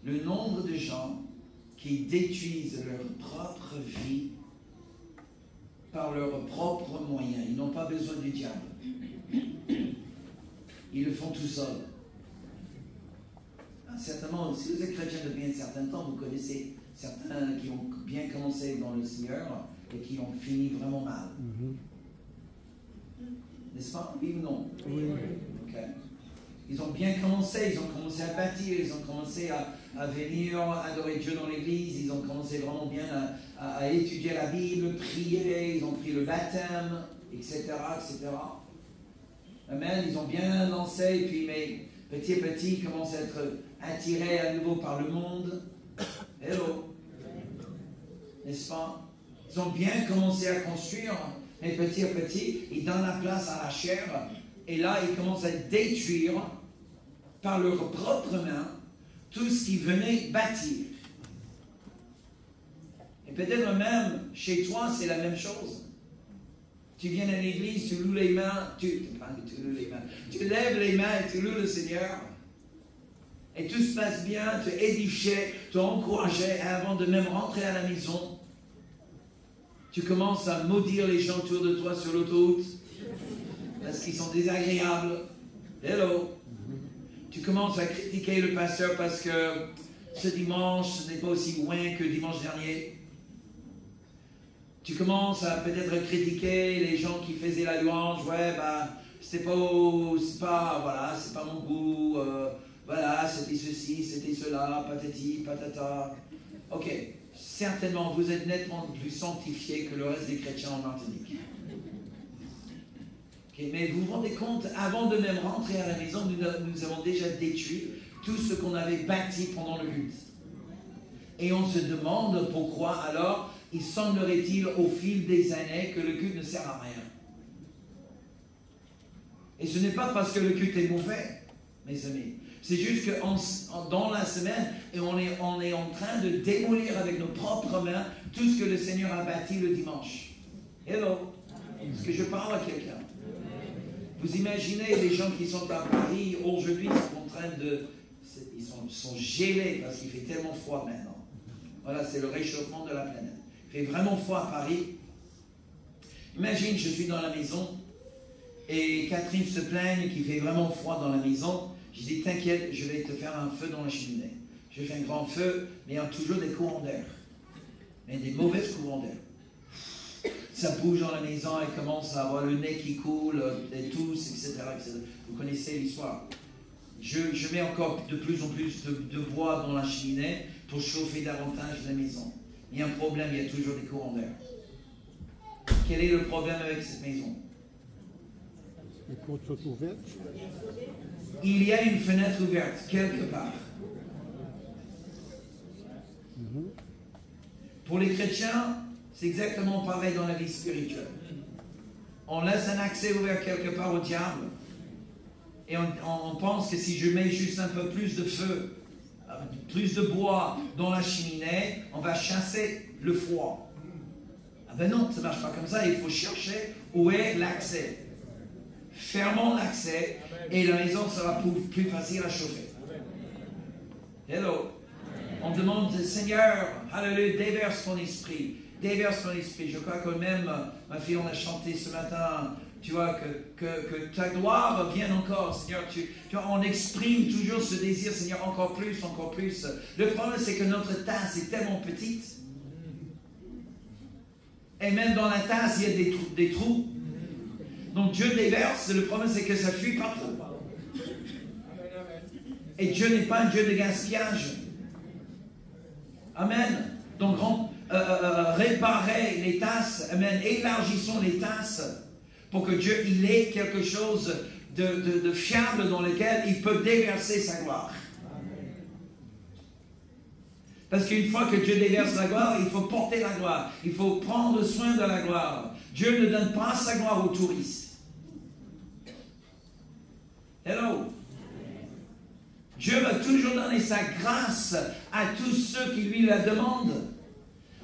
[SPEAKER 2] Le nombre de gens qui détruisent leur propre vie par leurs propres moyens, ils n'ont pas besoin du diable. Ils le font tout seuls. Certainement, si vous êtes chrétien depuis un certain temps, vous connaissez certains qui ont bien commencé dans le Seigneur et qui ont fini vraiment mal. N'est-ce pas? Oui ou non? Oui. Okay. Ils ont bien commencé, ils ont commencé à bâtir, ils ont commencé à venir adorer Dieu dans l'église, ils ont commencé vraiment bien à étudier la Bible, prier, ils ont pris le baptême, etc., etc. Amen, ils ont bien lancé, et puis mais petit à petit, ils commencent à être attirés à nouveau par le monde. Hello. N'est-ce pas? Ils ont bien commencé à construire, mais petit à petit, ils donnent la place à la chair, et là, ils commencent à détruire par leurs propres mains tout ce qu'ils venaient bâtir. Et peut-être même chez toi, c'est la même chose. Tu viens à l'église, tu loues les mains, tu lèves les mains et tu loues le Seigneur. Et tout se passe bien, tu es édifié, tu es encouragé, et avant de même rentrer à la maison, tu commences à maudire les gens autour de toi sur l'autoroute parce qu'ils sont désagréables. Hello. Tu commences à critiquer le pasteur parce que ce dimanche, ce n'est pas aussi loin que dimanche dernier. Tu commences à peut-être critiquer les gens qui faisaient la louange. Ouais, c'est pas mon goût. Voilà, c'était ceci, c'était cela, patati, patata. Ok, certainement, vous êtes nettement plus sanctifiés que le reste des chrétiens en Martinique. Okay, mais vous vous rendez compte, avant de même rentrer à la maison, nous avons déjà détruit tout ce qu'on avait bâti pendant le culte. Et on se demande pourquoi alors, il semblerait-il au fil des années que le culte ne sert à rien. Et ce n'est pas parce que le culte est mauvais, mes amis. C'est juste que dans la semaine, et on est en train de démolir avec nos propres mains tout ce que le Seigneur a bâti le dimanche. Hello. Est-ce que je parle à quelqu'un? Vous imaginez les gens qui sont à Paris aujourd'hui sont en train de... Ils sont gelés parce qu'il fait tellement froid maintenant. Voilà, c'est le réchauffement de la planète. Il fait vraiment froid à Paris. Imagine, je suis dans la maison et Catherine se plaigne qu'il fait vraiment froid dans la maison. Je dis, t'inquiète, je vais te faire un feu dans la cheminée. Je fais un grand feu, mais il y a toujours des courants d'air. Mais des mauvais courants d'air. Ça bouge dans la maison, elle commence à avoir le nez qui coule, et tous, etc., etc. Vous connaissez l'histoire. Je mets encore de plus en plus de bois dans la cheminée pour chauffer davantage la maison. Il y a un problème, il y a toujours des courants d'air. Quel est le problème avec cette maison?
[SPEAKER 3] Les portes sont ouvertes.
[SPEAKER 2] Il y a une fenêtre ouverte, quelque part. Pour les chrétiens, c'est exactement pareil dans la vie spirituelle. On laisse un accès ouvert quelque part au diable. Et on pense que si je mets juste un peu plus de feu, plus de bois dans la cheminée, on va chasser le froid. Ah ben non, ça ne marche pas comme ça. Il faut chercher où est l'accès. Fermons l'accès et la maison sera plus facile à chauffer. Hello. On demande, Seigneur, alléluia, déverse ton esprit. Déverse ton esprit. Je crois que même, ma fille, on a chanté ce matin, tu vois, que ta gloire vienne encore, Seigneur. On exprime toujours ce désir, Seigneur, encore plus, encore plus. Le problème, c'est que notre tasse est tellement petite. Et même dans la tasse, il y a des trous. Donc Dieu déverse, le problème, c'est que ça fuit partout. Et Dieu n'est pas un Dieu de gaspillage. Amen. Donc, réparer les tasses, amen, élargissons les tasses pour que Dieu il ait quelque chose de fiable dans lequel il peut déverser sa gloire. Parce qu'une fois que Dieu déverse la gloire, il faut porter la gloire. Il faut prendre soin de la gloire. Dieu ne donne pas sa gloire aux touristes. Hello. Dieu va toujours donner sa grâce à tous ceux qui lui la demandent.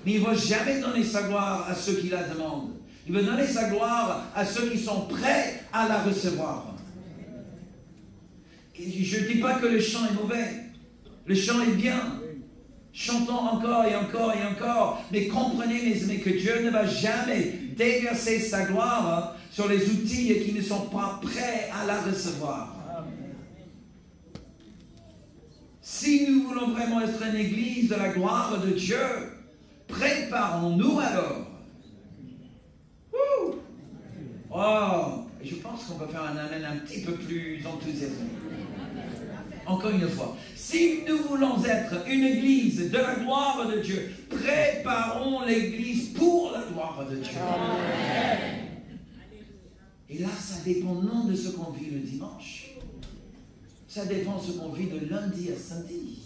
[SPEAKER 2] Mais il ne va jamais donner sa gloire à ceux qui la demandent. Il va donner sa gloire à ceux qui sont prêts à la recevoir. Et je ne dis pas que le chant est mauvais. Le chant est bien. Chantons encore et encore et encore. Mais comprenez, mes amis, que Dieu ne va jamais déverser sa gloire sur les outils qui ne sont pas prêts à la recevoir. Si nous voulons vraiment être une église de la gloire de Dieu, préparons-nous alors. Oh, je pense qu'on va faire un amen un petit peu plus enthousiasmé. Encore une fois, si nous voulons être une église de la gloire de Dieu, préparons l'église pour la gloire de Dieu. Amen. Et là, ça dépend non de ce qu'on vit le dimanche. Ça dépend de ce qu'on vit de lundi à samedi.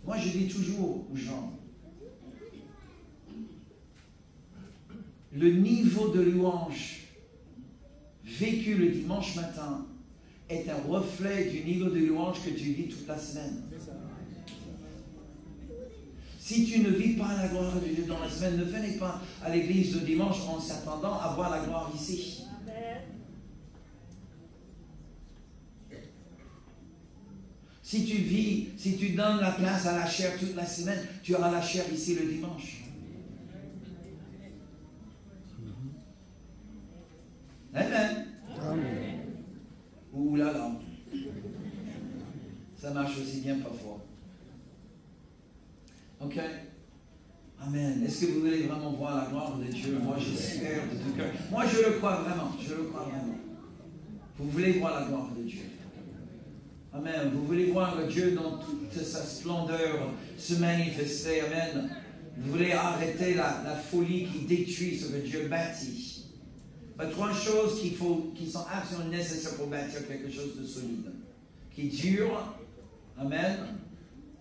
[SPEAKER 2] Moi, je dis toujours aux gens, le niveau de louange vécu le dimanche matin est un reflet du niveau de louange que tu vis toute la semaine. Si tu ne vis pas la gloire de Dieu dans la semaine, ne venez pas à l'église le dimanche en s'attendant à voir la gloire ici. Si tu vis, si tu donnes la place à la chair toute la semaine, tu auras la chair ici le dimanche. Amen.
[SPEAKER 3] Amen.
[SPEAKER 2] Ouh là là. Ça marche aussi bien parfois. Ok? Amen. Est-ce que vous voulez vraiment voir la gloire de Dieu? Moi, j'espère de tout cœur. Moi, je le crois vraiment. Je le crois vraiment. Vous voulez voir la gloire de Dieu? Amen. Vous voulez voir Dieu dans toute sa splendeur se manifester. Amen. Vous voulez arrêter la folie qui détruit ce que Dieu bâtit. Trois choses qui sont absolument nécessaires pour bâtir quelque chose de solide. Qui dure. Amen.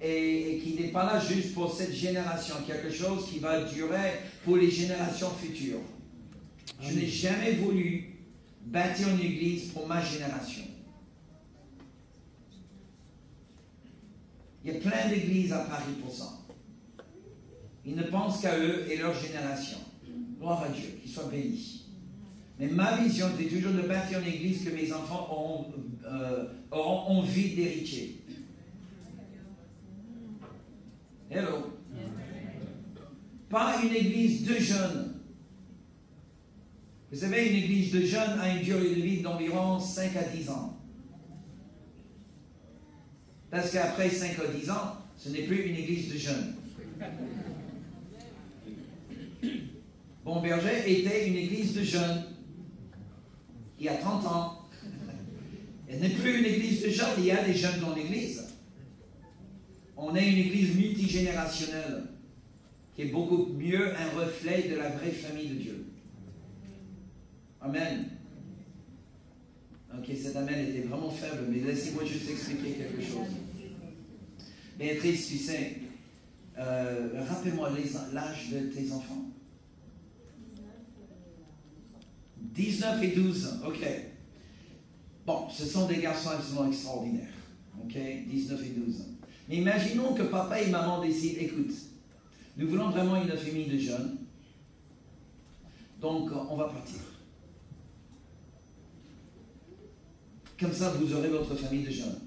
[SPEAKER 2] Et qui n'est pas là juste pour cette génération. Quelque chose qui va durer pour les générations futures. Je n'ai jamais voulu bâtir une église pour ma génération. Il y a plein d'églises à Paris pour ça. Ils ne pensent qu'à eux et leur génération. Gloire à Dieu, qu'ils soient bénis. Mais ma vision, c'est toujours de bâtir une église que mes enfants auront envie d'hériter. Hello. Pas une église de jeunes. Vous savez, une église de jeunes a une durée de vie d'environ 5 à 10 ans. Parce qu'après 5 à 10 ans, ce n'est plus une église de jeunes. Bon Berger était une église de jeunes. Il y a 30 ans. Elle n'est plus une église de jeunes, il y a des jeunes dans l'église. On est une église multigénérationnelle qui est beaucoup mieux un reflet de la vraie famille de Dieu. Amen. Ok, cet amen était vraiment faible, mais laissez-moi juste expliquer quelque chose. Béatrice, tu sais, rappelle-moi l'âge de tes enfants. 19 et 12, ok. Bon, ce sont des garçons absolument extraordinaires. Ok, 19 et 12. Mais imaginons que papa et maman décident, écoute, nous voulons vraiment une famille de jeunes, donc on va partir. Comme ça, vous aurez votre famille de jeunes.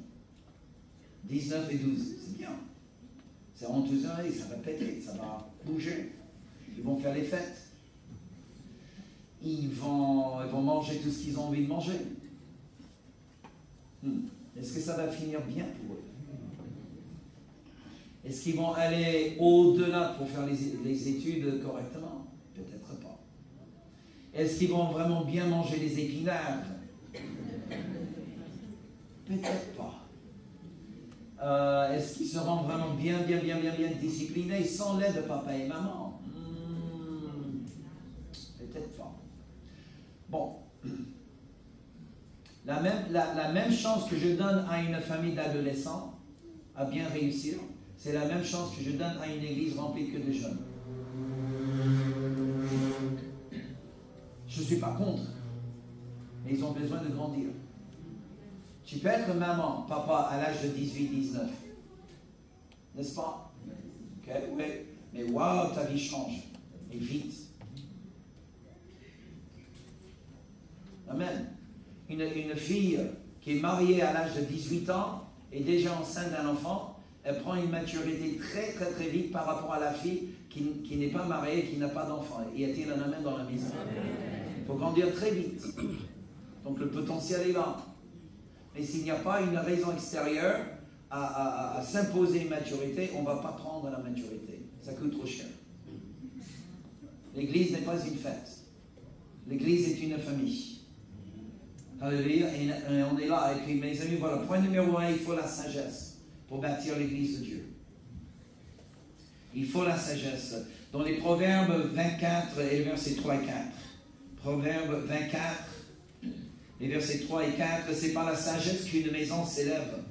[SPEAKER 2] 19 et 12, c'est bien. C'est enthousiasmé, ça va péter, ça va bouger. Ils vont faire les fêtes. Ils vont manger tout ce qu'ils ont envie de manger. Est-ce que ça va finir bien pour eux? Est-ce qu'ils vont aller au-delà pour faire les études correctement? Peut-être pas. Est-ce qu'ils vont vraiment bien manger les épinards? Peut-être pas. Est-ce qu'ils seront vraiment bien disciplinés sans l'aide de papa et maman? Peut-être pas. Bon. La même chance que je donne à une famille d'adolescents à bien réussir, c'est la même chance que je donne à une église remplie que de jeunes. Je ne suis pas contre, mais ils ont besoin de grandir. Tu peux être maman, papa à l'âge de 18-19. N'est-ce pas? Ok, oui. Mais waouh, ta vie change. Et vite. Amen. Une fille qui est mariée à l'âge de 18 ans et déjà enceinte d'un enfant, elle prend une maturité très vite par rapport à la fille qui n'est pas mariée, qui n'a pas d'enfant. Y a-t-il un amen dans la maison? Il faut grandir très vite. Donc le potentiel est là. Mais s'il n'y a pas une raison extérieure à s'imposer une maturité, on ne va pas prendre la maturité. Ça coûte trop cher. L'Église n'est pas une fête. L'Église est une famille. Alléluia. Et on est là. Et puis, mes amis, voilà. Point numéro 1, il faut la sagesse pour bâtir l'Église de Dieu. Il faut la sagesse. Dans les Proverbes 24 et les versets 3 et 4. Proverbes 24, les versets 3 et 4. C'est par la sagesse qu'une maison s'élève,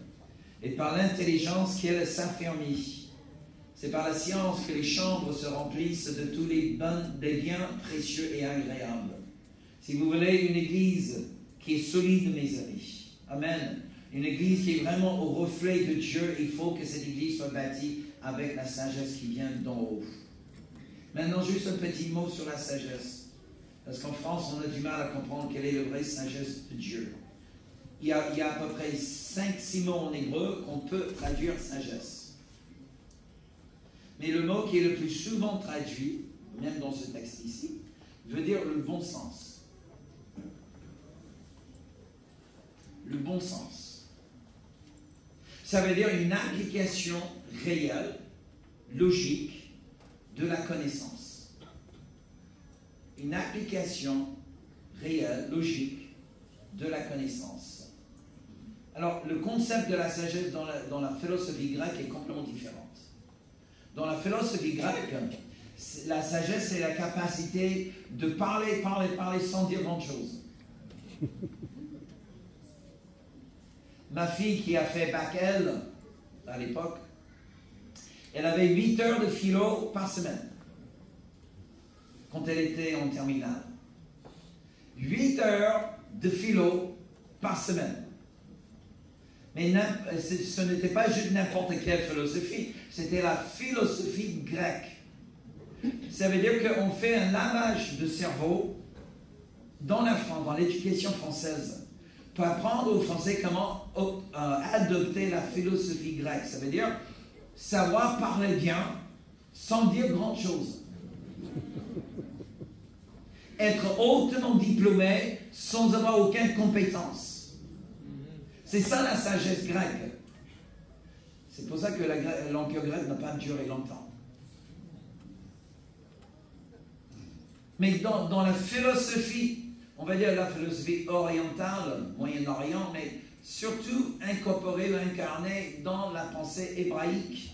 [SPEAKER 2] et par l'intelligence qu'elle s'affermit. C'est par la science que les chambres se remplissent de tous les biens précieux et agréables. Si vous voulez une église qui est solide, mes amis, amen, une église qui est vraiment au reflet de Dieu, il faut que cette église soit bâtie avec la sagesse qui vient d'en haut. Maintenant, juste un petit mot sur la sagesse. Parce qu'en France, on a du mal à comprendre quelle est la vraie sagesse de Dieu. il y a à peu près 5-6 mots en hébreu qu'on peut traduire sagesse. Mais le mot qui est le plus souvent traduit, même dans ce texte ici, veut dire le bon sens. Le bon sens. Ça veut dire une application réelle, logique, de la connaissance. Une application réelle, logique, de la connaissance. Alors, le concept de la sagesse dans la philosophie grecque est complètement différent. Dans la philosophie grecque, la sagesse, c'est la capacité de parler sans dire grand-chose. Ma fille qui a fait bac L à l'époque, elle avait 8 heures de philo par semaine quand elle était en terminale. 8 heures de philo par semaine. Mais ce n'était pas juste n'importe quelle philosophie, c'était la philosophie grecque. Ça veut dire qu'on fait un lavage de cerveau dans la France, dans l'éducation française, pour apprendre aux Français comment adopter la philosophie grecque. Ça veut dire savoir parler bien sans dire grand-chose. Être hautement diplômé sans avoir aucune compétence. C'est ça la sagesse grecque. C'est pour ça que l'Empire grec n'a pas duré longtemps. Mais dans la philosophie, on va dire la philosophie orientale, Moyen-Orient, mais surtout incorporée ou incarnée dans la pensée hébraïque,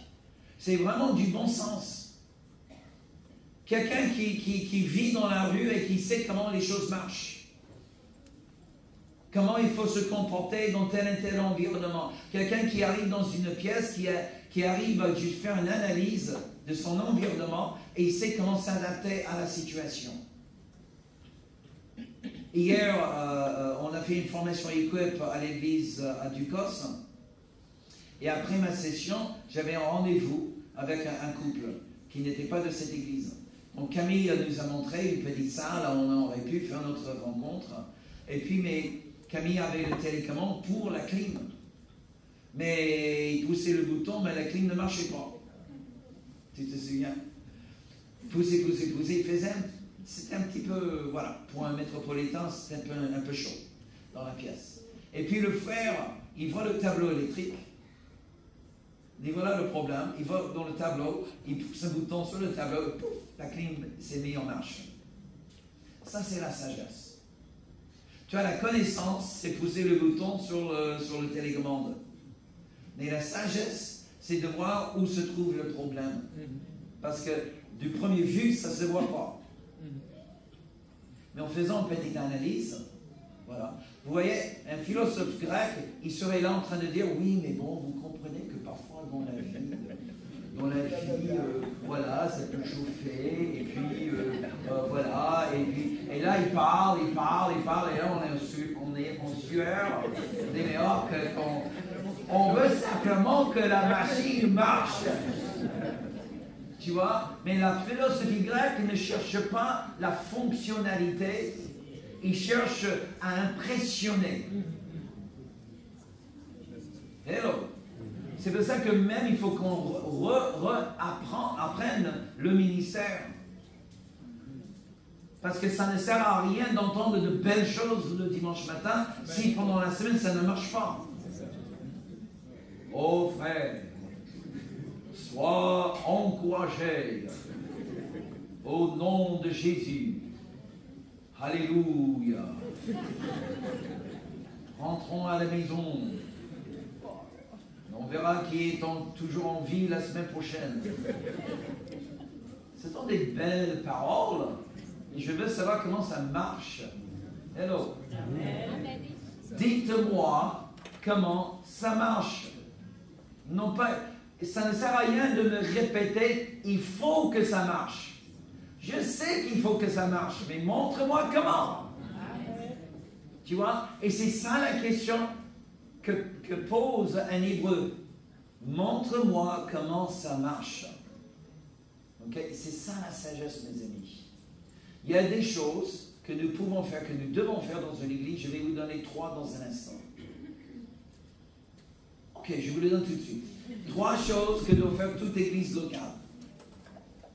[SPEAKER 2] c'est vraiment du bon sens. Quelqu'un qui vit dans la rue et qui sait comment les choses marchent. Comment il faut se comporter dans tel et tel environnement. Quelqu'un qui arrive dans une pièce, qui arrive à juste faire une analyse de son environnement et il sait comment s'adapter à la situation. Hier, on a fait une formation Equip à l'église à Ducos. Et après ma session, j'avais un rendez-vous avec un couple qui n'était pas de cette église. Donc Camille nous a montré une petite salle où on aurait pu faire notre rencontre. Et puis, Camille avait le télécommande pour la clim. Mais il poussait le bouton, mais la clim ne marchait pas. Tu te souviens? Pousser, il faisait c'était un petit peu, voilà, pour un métropolitain, c'était un peu chaud dans la pièce. Et puis le frère, il voit le tableau électrique. Il voit là le problème, il va dans le tableau, il pousse un bouton sur le tableau, et pouf, la clim s'est mise en marche. Ça, c'est la sagesse. Tu as la connaissance, c'est pousser le bouton sur le télécommande. Mais la sagesse, c'est de voir où se trouve le problème. Parce que du premier vue, ça ne se voit pas. Mais en faisant une petite analyse, voilà. Vous voyez, un philosophe grec, il serait là en train de dire, oui, mais bon, vous comprenez que parfois dans la vie, voilà, ça peut chauffer, et puis, voilà, et là, il parle, et là, on est en sueur, des méors, on veut simplement que la machine marche. Tu vois, mais la philosophie grecque ne cherche pas la fonctionnalité, il cherche à impressionner. Hello. C'est pour ça que même il faut qu'on apprenne le ministère. Parce que ça ne sert à rien d'entendre de belles choses le dimanche matin si pendant la semaine ça ne marche pas. Oh frère, sois encouragé au nom de Jésus. Alléluia. Rentrons à la maison. On verra qui est toujours en vie la semaine prochaine. Ce sont des belles paroles. Et je veux savoir comment ça marche. Hello. Amen. Dites-moi comment ça marche. Non pas, ça ne sert à rien de me répéter, il faut que ça marche. Je sais qu'il faut que ça marche, mais montre-moi comment. Tu vois? Et c'est ça la question que pose un Hébreu. Montre-moi comment ça marche. Okay? C'est ça la sagesse, mes amis. Il y a des choses que nous pouvons faire, que nous devons faire dans une église. Je vais vous donner 3 dans un instant. Ok, je vous le donne tout de suite. 3 choses que doit faire toute église locale.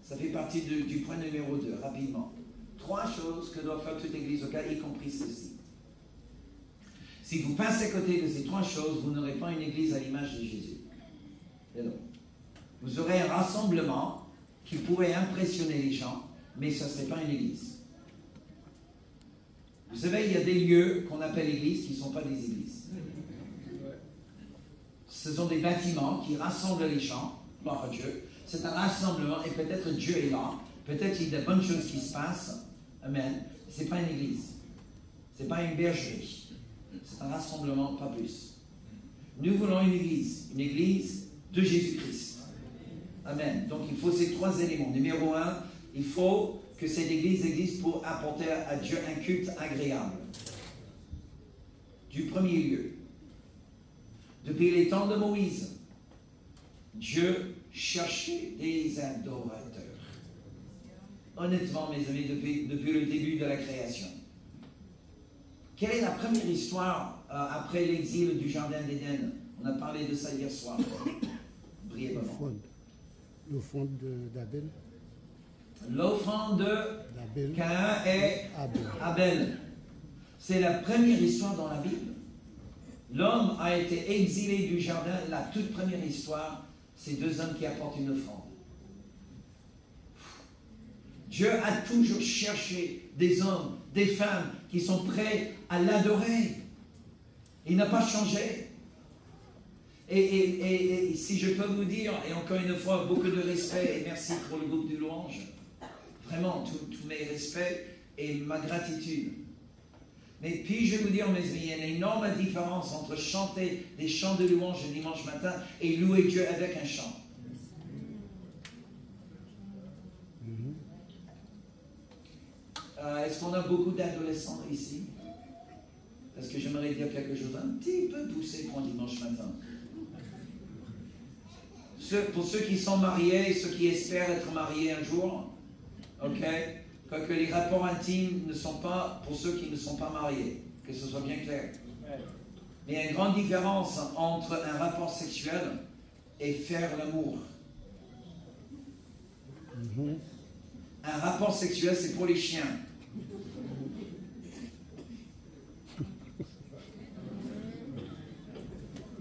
[SPEAKER 2] Ça fait partie du point numéro 2, rapidement. 3 choses que doit faire toute église locale, y compris ceci. Si vous passez à côté de ces 3 choses, vous n'aurez pas une église à l'image de Jésus. Et donc, vous aurez un rassemblement qui pourrait impressionner les gens, mais ce ne serait pas une église. Vous savez, il y a des lieux qu'on appelle églises qui ne sont pas des églises. Ce sont des bâtiments qui rassemblent les gens, gloire à Dieu. C'est un rassemblement et peut-être Dieu est là. Peut-être il y a de bonnes choses qui se passent. Amen. Ce n'est pas une église. Ce n'est pas une bergerie. C'est un rassemblement, pas plus. Nous voulons une église de Jésus-Christ. Amen. Donc il faut ces 3 éléments. Numéro 1, il faut que cette église existe pour apporter à Dieu un culte agréable. Du premier lieu. Depuis les temps de Moïse, Dieu cherchait des adorateurs. Honnêtement, mes amis, depuis le début de la création. Quelle est la première histoire après l'exil du Jardin d'Éden? On a parlé de ça hier soir, brièvement.
[SPEAKER 3] L'offrande d'Abel.
[SPEAKER 2] L'offrande de Caïn et Abel. C'est la première histoire dans la Bible. L'homme a été exilé du jardin. La toute première histoire, c'est 2 hommes qui apportent une offrande. Dieu a toujours cherché des hommes, des femmes qui sont prêts à l'adorer. Il n'a pas changé. Et si je peux vous dire, et encore une fois, beaucoup de respect, et merci pour le groupe du louange, vraiment, tous mes respects et ma gratitude. Mais puis-je vous dire, mes amis, il y a une énorme différence entre chanter des chants de louange le dimanche matin et louer Dieu avec un chant. Est-ce qu'on a beaucoup d'adolescents ici? Parce que j'aimerais dire quelque chose un petit peu poussé pour un dimanche matin. Pour ceux qui sont mariés et ceux qui espèrent être mariés un jour, ok? Quoique les rapports intimes ne sont pas pour ceux qui ne sont pas mariés, que ce soit bien clair. Mais il y a une grande différence entre un rapport sexuel et faire l'amour. Un rapport sexuel, c'est pour les chiens.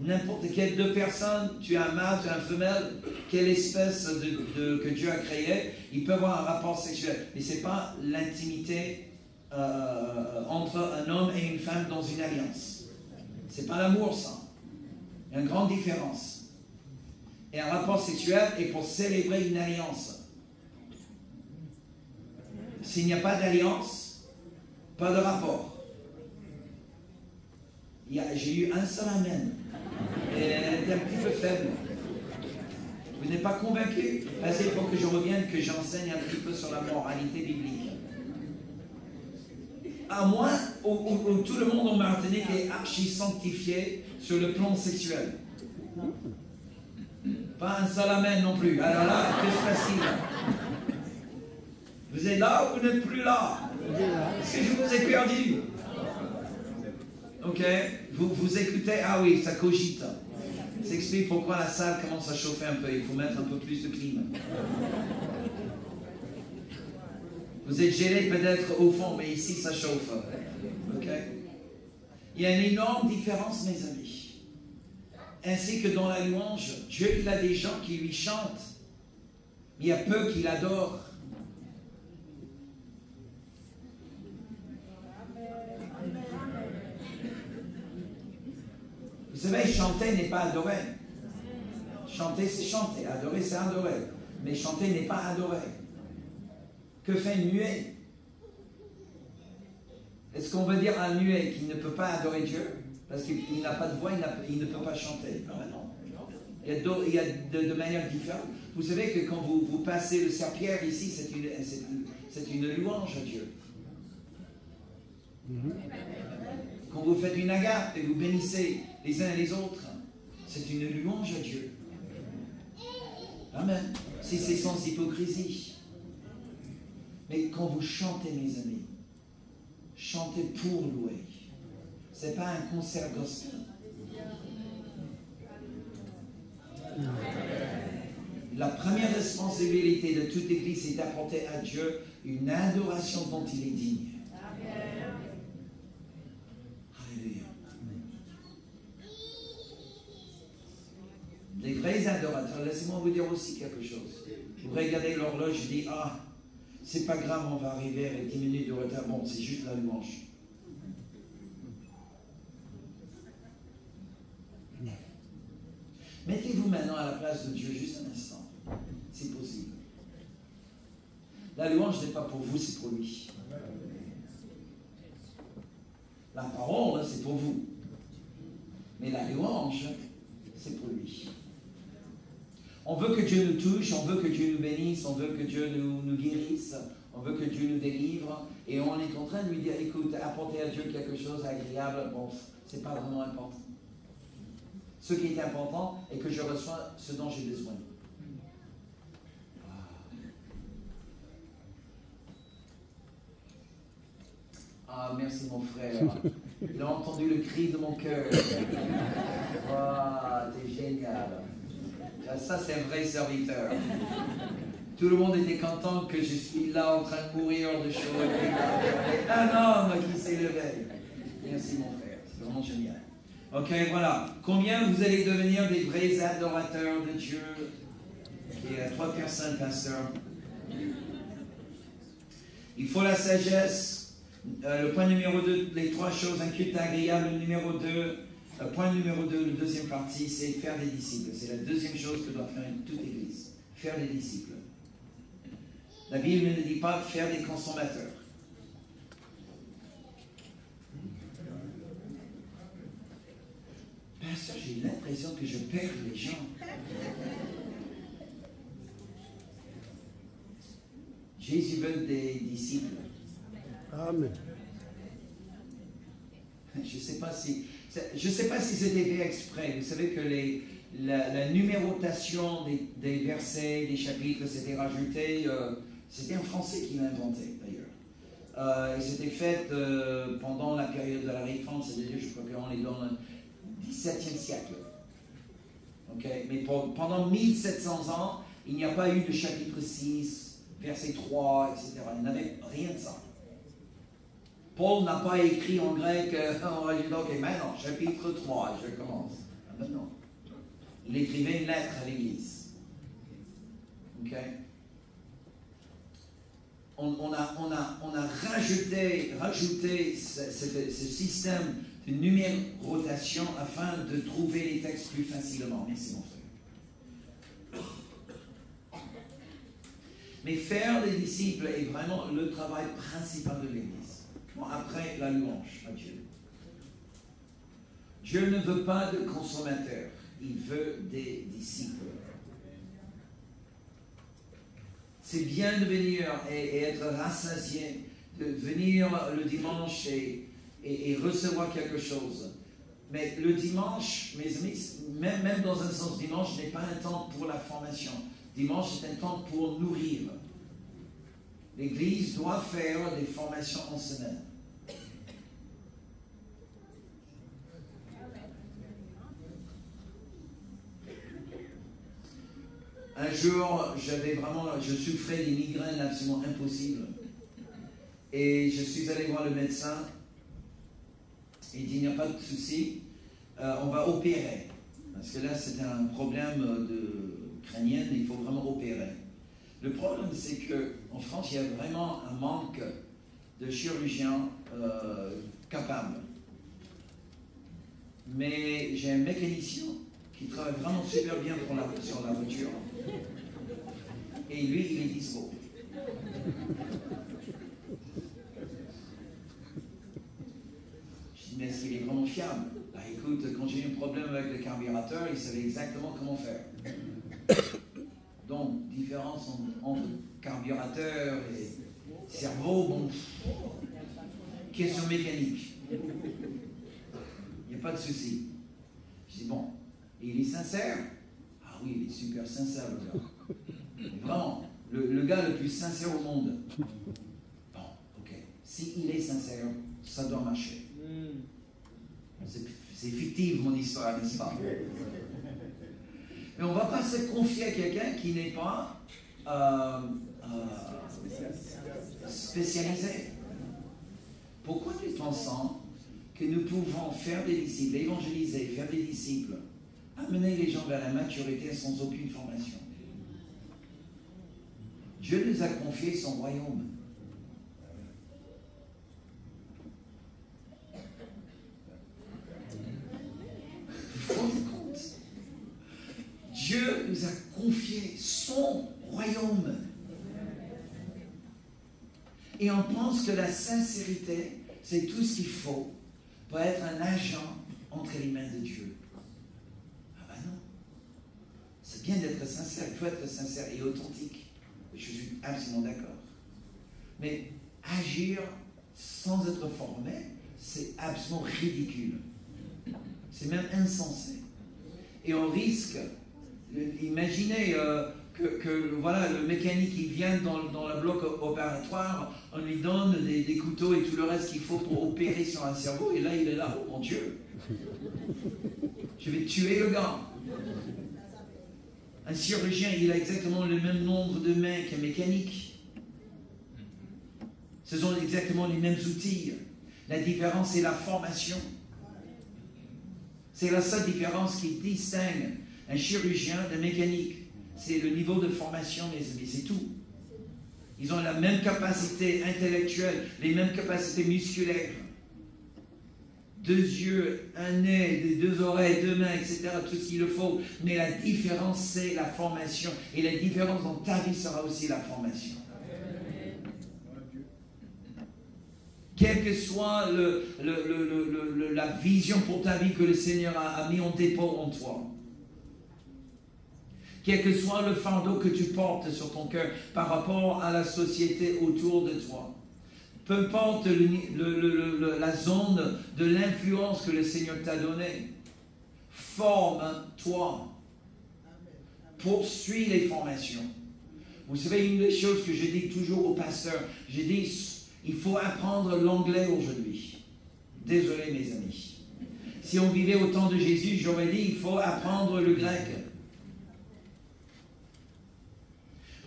[SPEAKER 2] N'importe quelle 2 personnes, tu as un mâle, tu as une femelle, quelle espèce que Dieu a créée, ils peuvent avoir un rapport sexuel. Mais ce n'est pas l'intimité entre un homme et une femme dans une alliance. Ce n'est pas l'amour, ça. Il y a une grande différence. Et un rapport sexuel est pour célébrer une alliance. S'il n'y a pas d'alliance, pas de rapport. J'ai eu un seul amen. Et elle était un petit peu faible. Vous n'êtes pas convaincu? Il faut que je revienne, que j'enseigne un petit peu sur la moralité biblique. À moins où tout le monde en Martinique est archi-sanctifié sur le plan sexuel. Pas un seul amen non plus. Alors là, que se passe-t-il? Vous êtes là ou vous n'êtes plus là? Est-ce que je vous ai perdu? Ok? Vous écoutez? Ah oui, ça cogite. Ça explique pourquoi la salle commence à chauffer un peu. Il faut mettre un peu plus de clim. Vous êtes gelé peut-être au fond, mais ici ça chauffe. Ok? Il y a une énorme différence, mes amis. Ainsi que dans la louange, Dieu, il a des gens qui lui chantent. Mais il y a peu qui l'adorent. Vous savez, chanter n'est pas adorer. Chanter, c'est chanter. Adorer, c'est adorer. Mais chanter n'est pas adorer. Que fait un muet? Est-ce qu'on veut dire à un muet qu'il ne peut pas adorer Dieu? Parce qu'il n'a pas de voix, il ne peut pas chanter. Non. Il y a de manières différentes. Vous savez que quand vous passez le serpillère ici, c'est une louange à Dieu. Quand vous faites une agape et vous bénissez les uns et les autres, c'est une louange à Dieu. Amen. Si c'est sans hypocrisie. Mais quand vous chantez, mes amis, chantez pour louer. Ce n'est pas un concert gospel. La première responsabilité de toute Église, c'est d'apporter à Dieu une adoration dont il est digne. Alléluia. Les vrais adorateurs, laissez-moi vous dire aussi quelque chose. Vous regardez l'horloge, je dis, ah, c'est pas grave, on va arriver avec 10 minutes de retard. Bon, c'est juste la louange. Mettez-vous maintenant à la place de Dieu juste un instant, si possible. La louange n'est pas pour vous, c'est pour lui. La parole, c'est pour vous. Mais la louange, c'est pour lui. On veut que Dieu nous touche, on veut que Dieu nous bénisse, on veut que Dieu nous guérisse, on veut que Dieu nous délivre, et on est en train de lui dire, écoute, apporter à Dieu quelque chose d'agréable, bon, c'est pas vraiment important. Ce qui est important est que je reçois ce dont j'ai besoin. Ah, merci mon frère. Il a entendu le cri de mon cœur. Ah, t'es génial. Ça, c'est un vrai serviteur. Tout le monde était content que je suis là en train de mourir de chaud. Un homme qui s'est levé. Merci mon frère. C'est vraiment génial. Ok, voilà. Combien vous allez devenir des vrais adorateurs de Dieu? Il y a 3 personnes, pasteur. Il faut la sagesse. Le point numéro 2, les 3 choses, un culte agréable. Numéro 2, point numéro 2, la deuxième partie, c'est faire des disciples. C'est la deuxième chose que doit faire toute Église. Faire des disciples. La Bible ne dit pas faire des consommateurs. Pasteur, j'ai l'impression que je perds les gens. Jésus veut des disciples.
[SPEAKER 3] Amen.
[SPEAKER 2] Je ne sais pas si c'était fait exprès. Vous savez que la numérotation des versets, des chapitres, c'était rajouté. C'était un Français qui l'a inventé, d'ailleurs. Et c'était fait pendant la période de la Réforme, c'est-à-dire, je crois qu'on est dans le XVIIe siècle. Okay? Mais pendant 1700 ans, il n'y a pas eu de chapitre 6, verset 3, etc. Il n'y avait rien de ça. Paul n'a pas écrit en grec, ok, maintenant, chapitre 3, je commence. Non. Il écrivait une lettre à l'Église. Ok? On a rajouté ce système de numérotation afin de trouver les textes plus facilement. Merci mon frère. Mais faire des disciples est vraiment le travail principal de l'Église. Bon, après la louange à Dieu. Dieu ne veut pas de consommateurs, il veut des disciples. C'est bien de venir et être rassasié, de venir le dimanche et recevoir quelque chose. Mais le dimanche, mes amis, même dans un sens, dimanche n'est pas un temps pour la formation. Dimanche est un temps pour nourrir. L'Église doit faire des formations en semaine. Un jour, je souffrais des migraines absolument impossibles. Et je suis allé voir le médecin. Il dit, il n'y a pas de souci, on va opérer. Parce que là, c'est un problème crânien, il faut vraiment opérer. Le problème, c'est qu'en France, il y a vraiment un manque de chirurgiens capables. Mais j'ai un mécanicien qui travaille vraiment super bien sur la voiture. Et lui, il est dispo. Je dis, mais est-ce qu'il est vraiment fiable? Bah, écoute, quand j'ai eu un problème avec le carburateur, il savait exactement comment faire. Donc, différence entre carburateur et cerveau, bon, question mécanique. Il n'y a pas de souci. Je dis, bon, et il est sincère? Ah oui, il est super sincère, le gars. Vraiment, le gars le plus sincère au monde. Bon, ok. S'il est sincère, ça doit marcher. C'est fictif, mon histoire, n'est-ce pas? Mais on ne va pas se confier à quelqu'un qui n'est pas spécialisé. Pourquoi nous pensons que nous pouvons faire des disciples, évangéliser, faire des disciples, amener les gens vers la maturité sans aucune formation? Dieu nous a confié son royaume. Vous vous rendez compte? Dieu nous a confié son royaume. Et on pense que la sincérité, c'est tout ce qu'il faut pour être un agent entre les mains de Dieu. Ah ben non. C'est bien d'être sincère, il faut être sincère et authentique. Je suis absolument d'accord. Mais agir sans être formé, c'est absolument ridicule. C'est même insensé. Et on risque, imaginez voilà, le mécanique qui vient dans le bloc opératoire, on lui donne des couteaux et tout le reste qu'il faut pour opérer sur un cerveau, et là il est là, oh mon Dieu, je vais tuer le gars. Un chirurgien, il a exactement le même nombre de mains qu'un mécanique. Ce sont exactement les mêmes outils. La différence, c'est la formation. C'est la seule différence qui distingue un chirurgien d'un mécanique. C'est le niveau de formation, mes amis, c'est tout. Ils ont la même capacité intellectuelle, les mêmes capacités musculaires. 2 yeux, un nez, 2 oreilles, 2 mains, etc., tout ce qu'il faut. Mais la différence, c'est la formation. Et la différence dans ta vie sera aussi la formation. Quelle que soit la vision pour ta vie que le Seigneur a mis en dépôt en toi. Quel que soit le fardeau que tu portes sur ton cœur par rapport à la société autour de toi. Peu importe la zone de l'influence que le Seigneur t'a donnée, forme-toi. Poursuis les formations. Vous savez, une des choses que je dis toujours aux pasteurs, je dis, il faut apprendre l'anglais aujourd'hui. Désolé mes amis. Si on vivait au temps de Jésus, j'aurais dit, il faut apprendre le grec.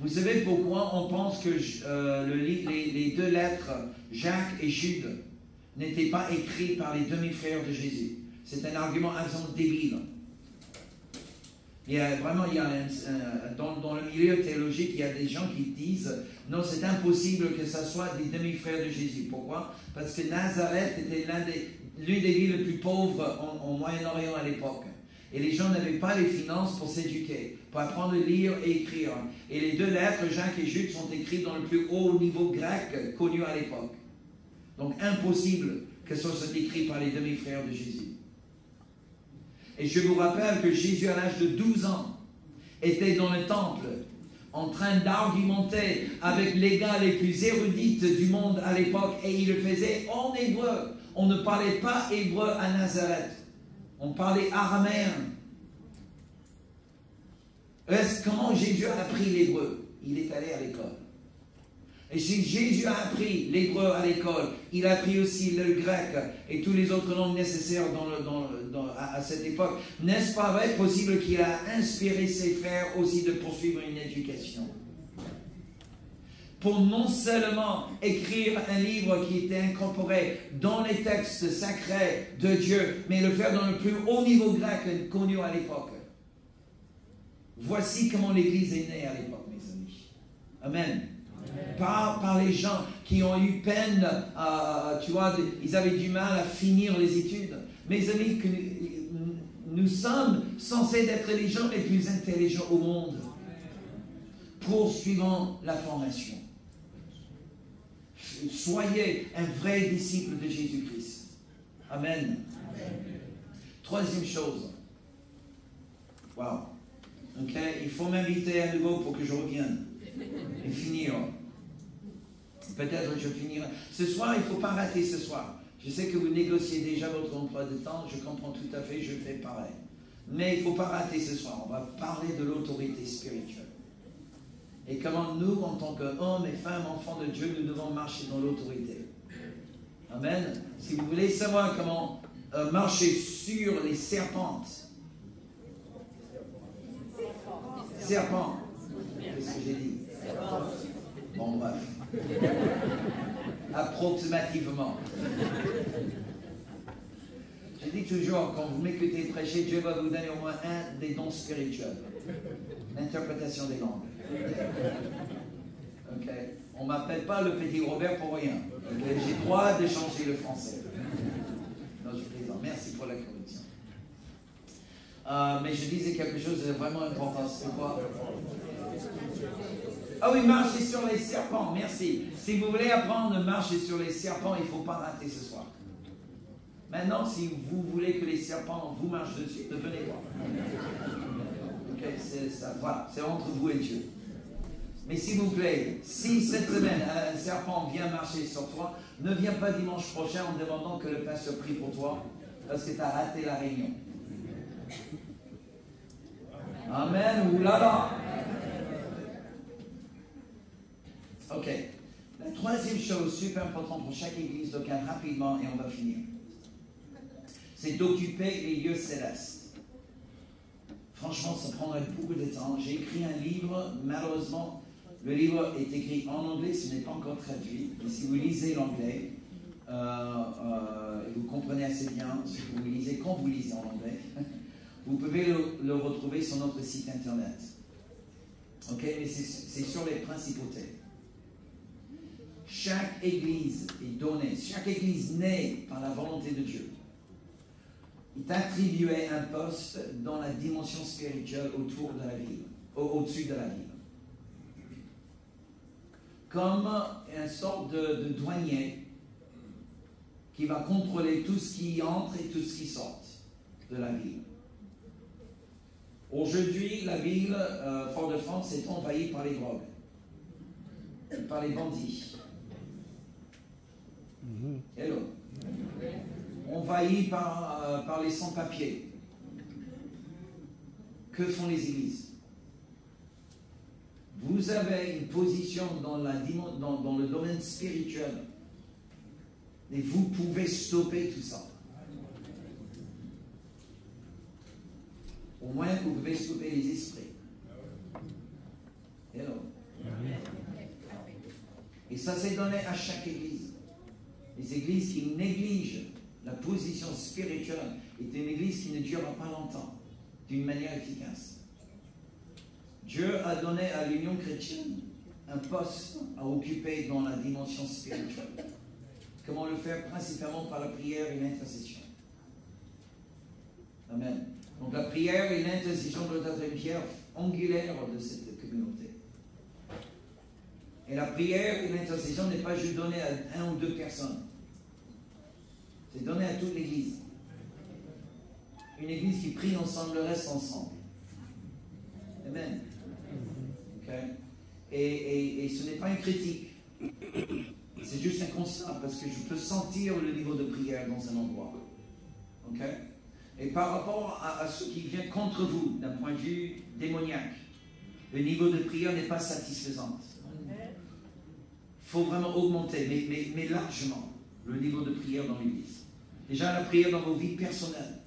[SPEAKER 2] Vous savez pourquoi on pense que les 2 lettres, Jacques et Jude, n'étaient pas écrits par les demi-frères de Jésus? C'est un argument absolument débile. Dans le milieu théologique, il y a des gens qui disent non, c'est impossible que ce soit des demi-frères de Jésus. Pourquoi? Parce que Nazareth était l'une des villes les plus pauvres au Moyen-Orient à l'époque. Et les gens n'avaient pas les finances pour s'éduquer, pour apprendre à lire et écrire. Et les 2 lettres, Jacques et Jude, sont écrites dans le plus haut niveau grec connu à l'époque. Donc impossible que ce soit écrit par les demi-frères de Jésus. Et je vous rappelle que Jésus, à l'âge de 12 ans, était dans le temple, en train d'argumenter avec les gars les plus érudites du monde à l'époque, et il le faisait en hébreu. On ne parlait pas hébreu à Nazareth. On parlait araméen. Comment Jésus a appris l'hébreu? Il est allé à l'école. Et si Jésus a appris l'hébreu à l'école, il a appris aussi le grec et toutes les autres langues nécessaires à cette époque. N'est-ce pas vrai possible qu'il a inspiré ses frères aussi de poursuivre une éducation? Pour non seulement écrire un livre qui était incorporé dans les textes sacrés de Dieu, mais le faire dans le plus haut niveau grec connu à l'époque. Voici comment l'Église est née à l'époque, mes amis. Amen. Par les gens qui ont eu peine, tu vois, ils avaient du mal à finir les études. Mes amis, nous sommes censés être les gens les plus intelligents au monde, poursuivant la formation. Soyez un vrai disciple de Jésus-Christ. Amen. Troisième chose. Wow. Ok, il faut m'inviter à nouveau pour que je revienne et finir. Peut-être je finirai. Ce soir, il ne faut pas rater ce soir. Je sais que vous négociez déjà votre emploi de temps, je comprends tout à fait, je fais pareil. Mais il ne faut pas rater ce soir. On va parler de l'autorité spirituelle. Et comment nous, en tant qu'hommes et femmes, enfants de Dieu, nous devons marcher dans l'autorité. Amen. Si vous voulez savoir comment marcher sur les serpentes, Serpent. Qu'est-ce que j'ai dit? Bon, bref. Approximativement. Je dis toujours, quand vous m'écoutez prêcher, Dieu va vous donner au moins un des dons spirituels. L'interprétation des langues. Ok. On ne m'appelle pas le petit Robert pour rien. Okay. J'ai droit de changer le français. Non, je plaisante. Merci pour la correction. Mais je disais quelque chose de vraiment important. C'est quoi? Ah oui, marcher sur les serpents. Merci. Si vous voulez apprendre à marcher sur les serpents, il ne faut pas rater ce soir. Maintenant, si vous voulez que les serpents vous marchent dessus, venez voir. Ok, c'est ça. Voilà, c'est entre vous et Dieu. Mais s'il vous plaît, si cette semaine un serpent vient marcher sur toi, ne viens pas dimanche prochain en demandant que le pasteur prie pour toi, parce que tu as raté la réunion. Amen, oulala. Ok. La troisième chose super importante pour chaque église locale, rapidement, et on va finir, c'est d'occuper les lieux célestes. Franchement, ça prendrait beaucoup de temps. J'ai écrit un livre, malheureusement, le livre est écrit en anglais, ce n'est pas encore traduit. Mais si vous lisez l'anglais, vous comprenez assez bien ce que vous lisez quand vous lisez en anglais, vous pouvez le retrouver sur notre site internet. Ok, mais c'est sur les principautés. Chaque église est donnée, chaque église née par la volonté de Dieu est attribuée un poste dans la dimension spirituelle autour de la ville, au-dessus de la ville. Comme une sorte de douanier qui va contrôler tout ce qui entre et tout ce qui sort de la ville. Aujourd'hui, la ville, Fort-de-France, est envahie par les drogues, par les bandits. Hello. Envahi par les sans-papiers. Que font les églises? Vous avez une position dans le domaine spirituel et vous pouvez stopper tout ça. Au moins, vous pouvez stopper les esprits. Hello. Et ça, c'est donné à chaque église. Les églises qui négligent la position spirituelle est une église qui ne durera pas longtemps, d'une manière efficace. Dieu a donné à l'Union chrétienne un poste à occuper dans la dimension spirituelle. Comment le faire? Principalement par la prière et l'intercession. Amen. Donc la prière et l'intercession doivent être une pierre angulaire de cette communauté. Et la prière et l'intercession n'est pas juste donnée à un ou deux personnes. C'est donné à toute l'Église. Une Église qui prie ensemble, reste ensemble. Amen. Okay. Et ce n'est pas une critique. C'est juste un constat, parce que je peux sentir le niveau de prière dans un endroit. Okay. Et par rapport à ce qui vient contre vous, d'un point de vue démoniaque, le niveau de prière n'est pas satisfaisant. Il faut vraiment augmenter, mais largement, le niveau de prière dans l'Église. Déjà, la prière dans vos vies personnelles.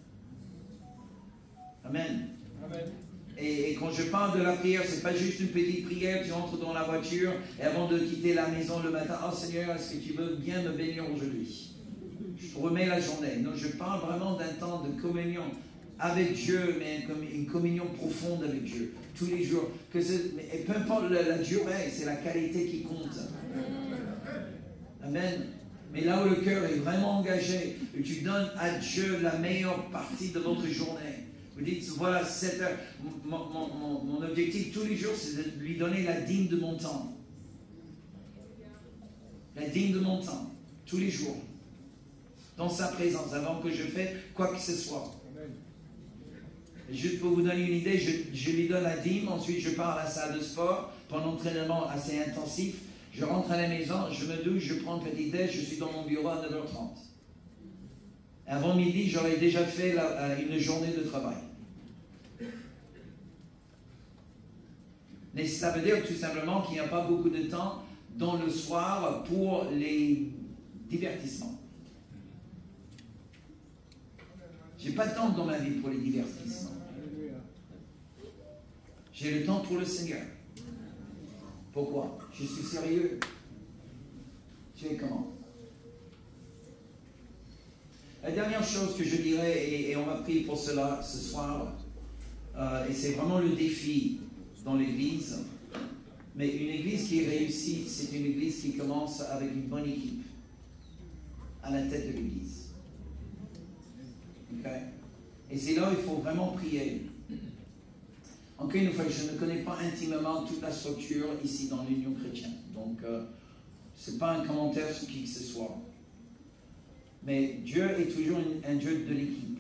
[SPEAKER 2] Amen. Amen. Et quand je parle de la prière, ce n'est pas juste une petite prière, tu entres dans la voiture et avant de quitter la maison le matin, « Oh Seigneur, est-ce que tu veux bien me bénir aujourd'hui? Je te remets la journée. » Non, je parle vraiment d'un temps de communion avec Dieu, mais comme une communion profonde avec Dieu, tous les jours. Et peu importe la durée, c'est la qualité qui compte. Amen. Mais là où le cœur est vraiment engagé, et tu donnes à Dieu la meilleure partie de votre journée. Vous dites, voilà, mon objectif tous les jours, c'est de lui donner la dîme de mon temps. La dîme de mon temps, tous les jours. Dans sa présence, avant que je fasse quoi que ce soit. Et juste pour vous donner une idée, je lui donne la dîme, ensuite je pars à la salle de sport pour un entraînement assez intensif. Je rentre à la maison, je me douche, je prends le petit déj, je suis dans mon bureau à 9h30. Avant midi, j'aurais déjà fait une journée de travail. Mais ça veut dire tout simplement qu'il n'y a pas beaucoup de temps dans le soir pour les divertissements. Je n'ai pas de temps dans ma vie pour les divertissements. J'ai le temps pour le Seigneur. Pourquoi? Je suis sérieux. Tu es comment? La dernière chose que je dirais, et on va prier pour cela ce soir, et c'est vraiment le défi dans l'Église, mais une Église qui est réussie, c'est une Église qui commence avec une bonne équipe à la tête de l'Église. Okay? Et c'est là où il faut vraiment prier. Encore une fois, je ne connais pas intimement toute la structure ici dans l'Union chrétienne. Donc, ce n'est pas un commentaire sur qui que ce soit. Mais Dieu est toujours un Dieu de l'équipe.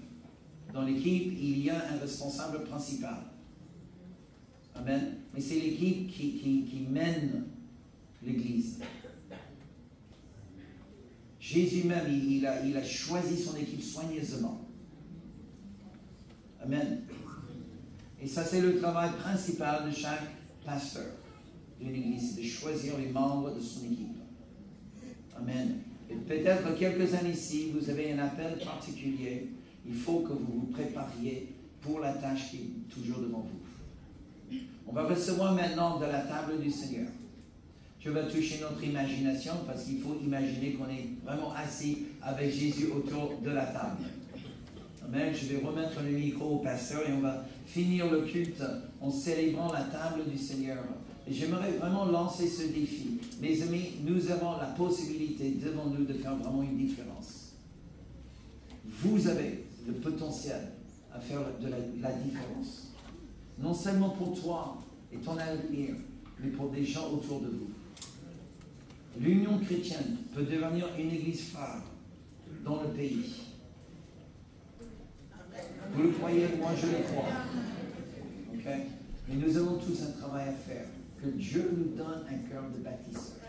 [SPEAKER 2] Dans l'équipe, il y a un responsable principal. Amen. Mais c'est l'équipe qui mène l'Église. Jésus même, il a choisi son équipe soigneusement. Amen. Et ça, c'est le travail principal de chaque pasteur d'une église, de choisir les membres de son équipe. Amen. Et peut-être quelques années ici, vous avez un appel particulier. Il faut que vous vous prépariez pour la tâche qui est toujours devant vous. On va recevoir maintenant de la table du Seigneur. Dieu va toucher notre imagination parce qu'il faut imaginer qu'on est vraiment assis avec Jésus autour de la table. Amen. Je vais remettre le micro au pasteur et on va finir le culte en célébrant la table du Seigneur. Et j'aimerais vraiment lancer ce défi. Mes amis, nous avons la possibilité devant nous de faire vraiment une différence. Vous avez le potentiel à faire de la différence. Non seulement pour toi et ton avenir, mais pour des gens autour de vous. L'Union chrétienne peut devenir une église phare dans le pays. Vous le croyez? Moi, je le crois. Okay? Mais nous avons tous un travail à faire. Que Dieu nous donne un cœur de bâtisseur.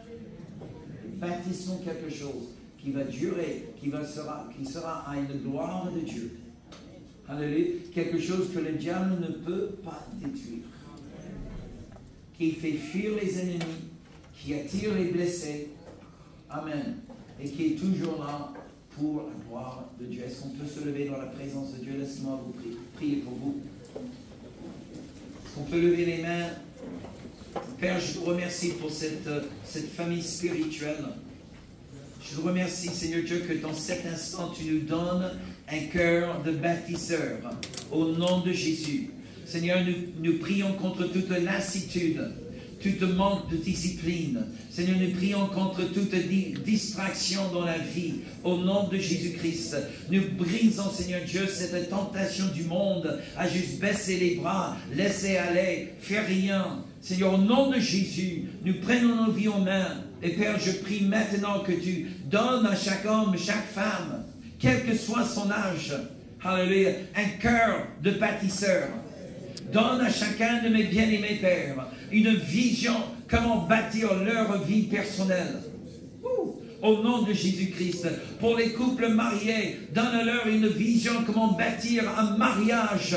[SPEAKER 2] Et bâtissons quelque chose qui va durer, qui sera à une gloire de Dieu. Alléluia. Quelque chose que le diable ne peut pas détruire. Qui fait fuir les ennemis, qui attire les blessés. Amen. Et qui est toujours là pour la gloire de Dieu. Est-ce qu'on peut se lever dans la présence de Dieu? Laissez-moi vous prier pour vous. Est-ce qu'on peut lever les mains? Père, je vous remercie pour cette famille spirituelle. Je vous remercie, Seigneur Dieu, que dans cet instant, tu nous donnes un cœur de bâtisseur. Au nom de Jésus. Seigneur, nous prions contre toute lassitude, toute manque de discipline. Seigneur, nous prions contre toute distraction dans la vie. Au nom de Jésus-Christ, nous brisons, Seigneur Dieu, cette tentation du monde à juste baisser les bras, laisser aller, faire rien. Seigneur, au nom de Jésus, nous prenons nos vies en main. Et Père, je prie maintenant que tu donnes à chaque homme, chaque femme, quel que soit son âge, alléluia, un cœur de bâtisseur. Donne à chacun de mes bien-aimés pères une vision comment bâtir leur vie personnelle. Au nom de Jésus-Christ. Pour les couples mariés, donne-leur une vision comment bâtir un mariage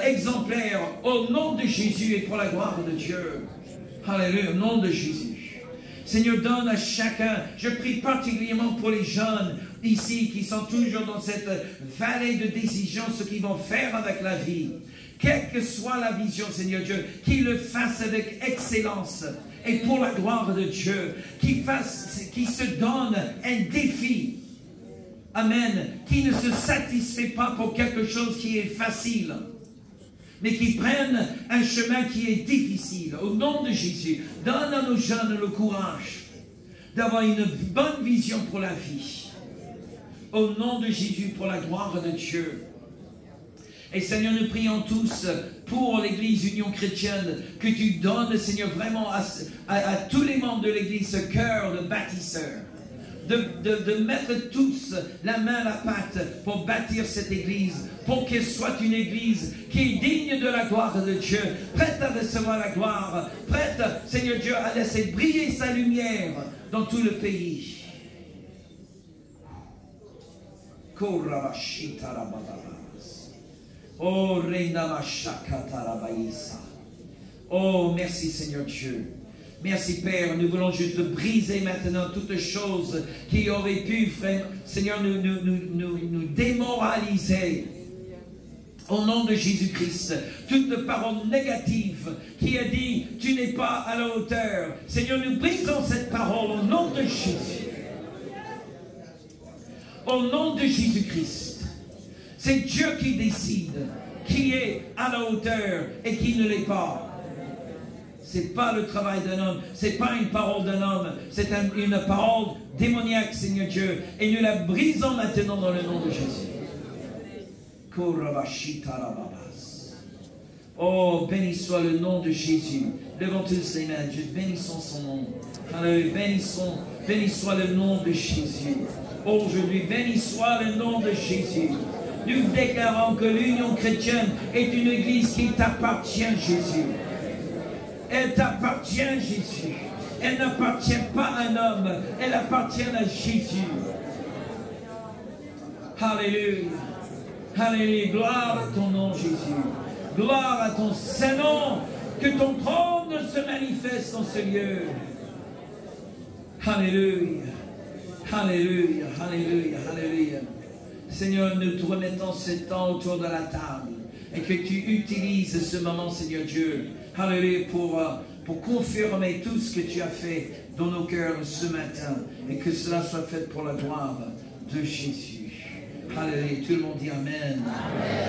[SPEAKER 2] exemplaire au nom de Jésus et pour la gloire de Dieu. Alléluia, au nom de Jésus. Seigneur, donne à chacun, je prie particulièrement pour les jeunes ici qui sont toujours dans cette vallée de décision, ce qu'ils vont faire avec la vie. Quelle que soit la vision, Seigneur Dieu, qu'ils le fassent avec excellence et pour la gloire de Dieu, qu'ils se donnent un défi. Amen. Qui ne se satisfait pas pour quelque chose qui est facile, mais qui prennent un chemin qui est difficile. Au nom de Jésus, donne à nos jeunes le courage d'avoir une bonne vision pour la vie. Au nom de Jésus, pour la gloire de Dieu. Et Seigneur, nous prions tous pour l'Église Union chrétienne, que tu donnes, Seigneur, vraiment à tous les membres de l'Église ce cœur de bâtisseur. De mettre tous la main à la pâte pour bâtir cette Église, pour qu'elle soit une Église qui est digne de la gloire de Dieu, prête à recevoir la gloire, prête, Seigneur Dieu, à laisser briller sa lumière dans tout le pays. Oh, oh, merci Seigneur Dieu. Merci Père, nous voulons juste briser maintenant toutes choses qui auraient pu, Seigneur, nous démoraliser. Au nom de Jésus-Christ, toute parole négative qui a dit « tu n'es pas à la hauteur », Seigneur, nous brisons cette parole au nom de Jésus. Au nom de Jésus-Christ, c'est Dieu qui décide qui est à la hauteur et qui ne l'est pas. Ce n'est pas le travail d'un homme, ce n'est pas une parole d'un homme, c'est une parole démoniaque, Seigneur Dieu, et nous la brisons maintenant dans le nom de Jésus. Oh, béni soit le nom de Jésus. Levons tous les mains, juste bénissons son nom. Alléluia, béni soit le nom de Jésus. Aujourd'hui, béni soit le nom de Jésus. Nous déclarons que l'Union chrétienne est une église qui t'appartient, Jésus. Elle t'appartient, Jésus. Elle n'appartient pas à un homme, elle appartient à Jésus. Alléluia. Alléluia. Gloire à ton nom, Jésus. Gloire à ton Saint-Nom. Que ton trône se manifeste dans ce lieu. Alléluia. Alléluia. Alléluia. Alléluia. Seigneur, nous te remettons ce temps autour de la table. Et que tu utilises ce moment, Seigneur Dieu. Alléluia. Pour confirmer tout ce que tu as fait dans nos cœurs ce matin. Et que cela soit fait pour la gloire de Jésus. Alléluia. Tout le monde dit Amen. Amen.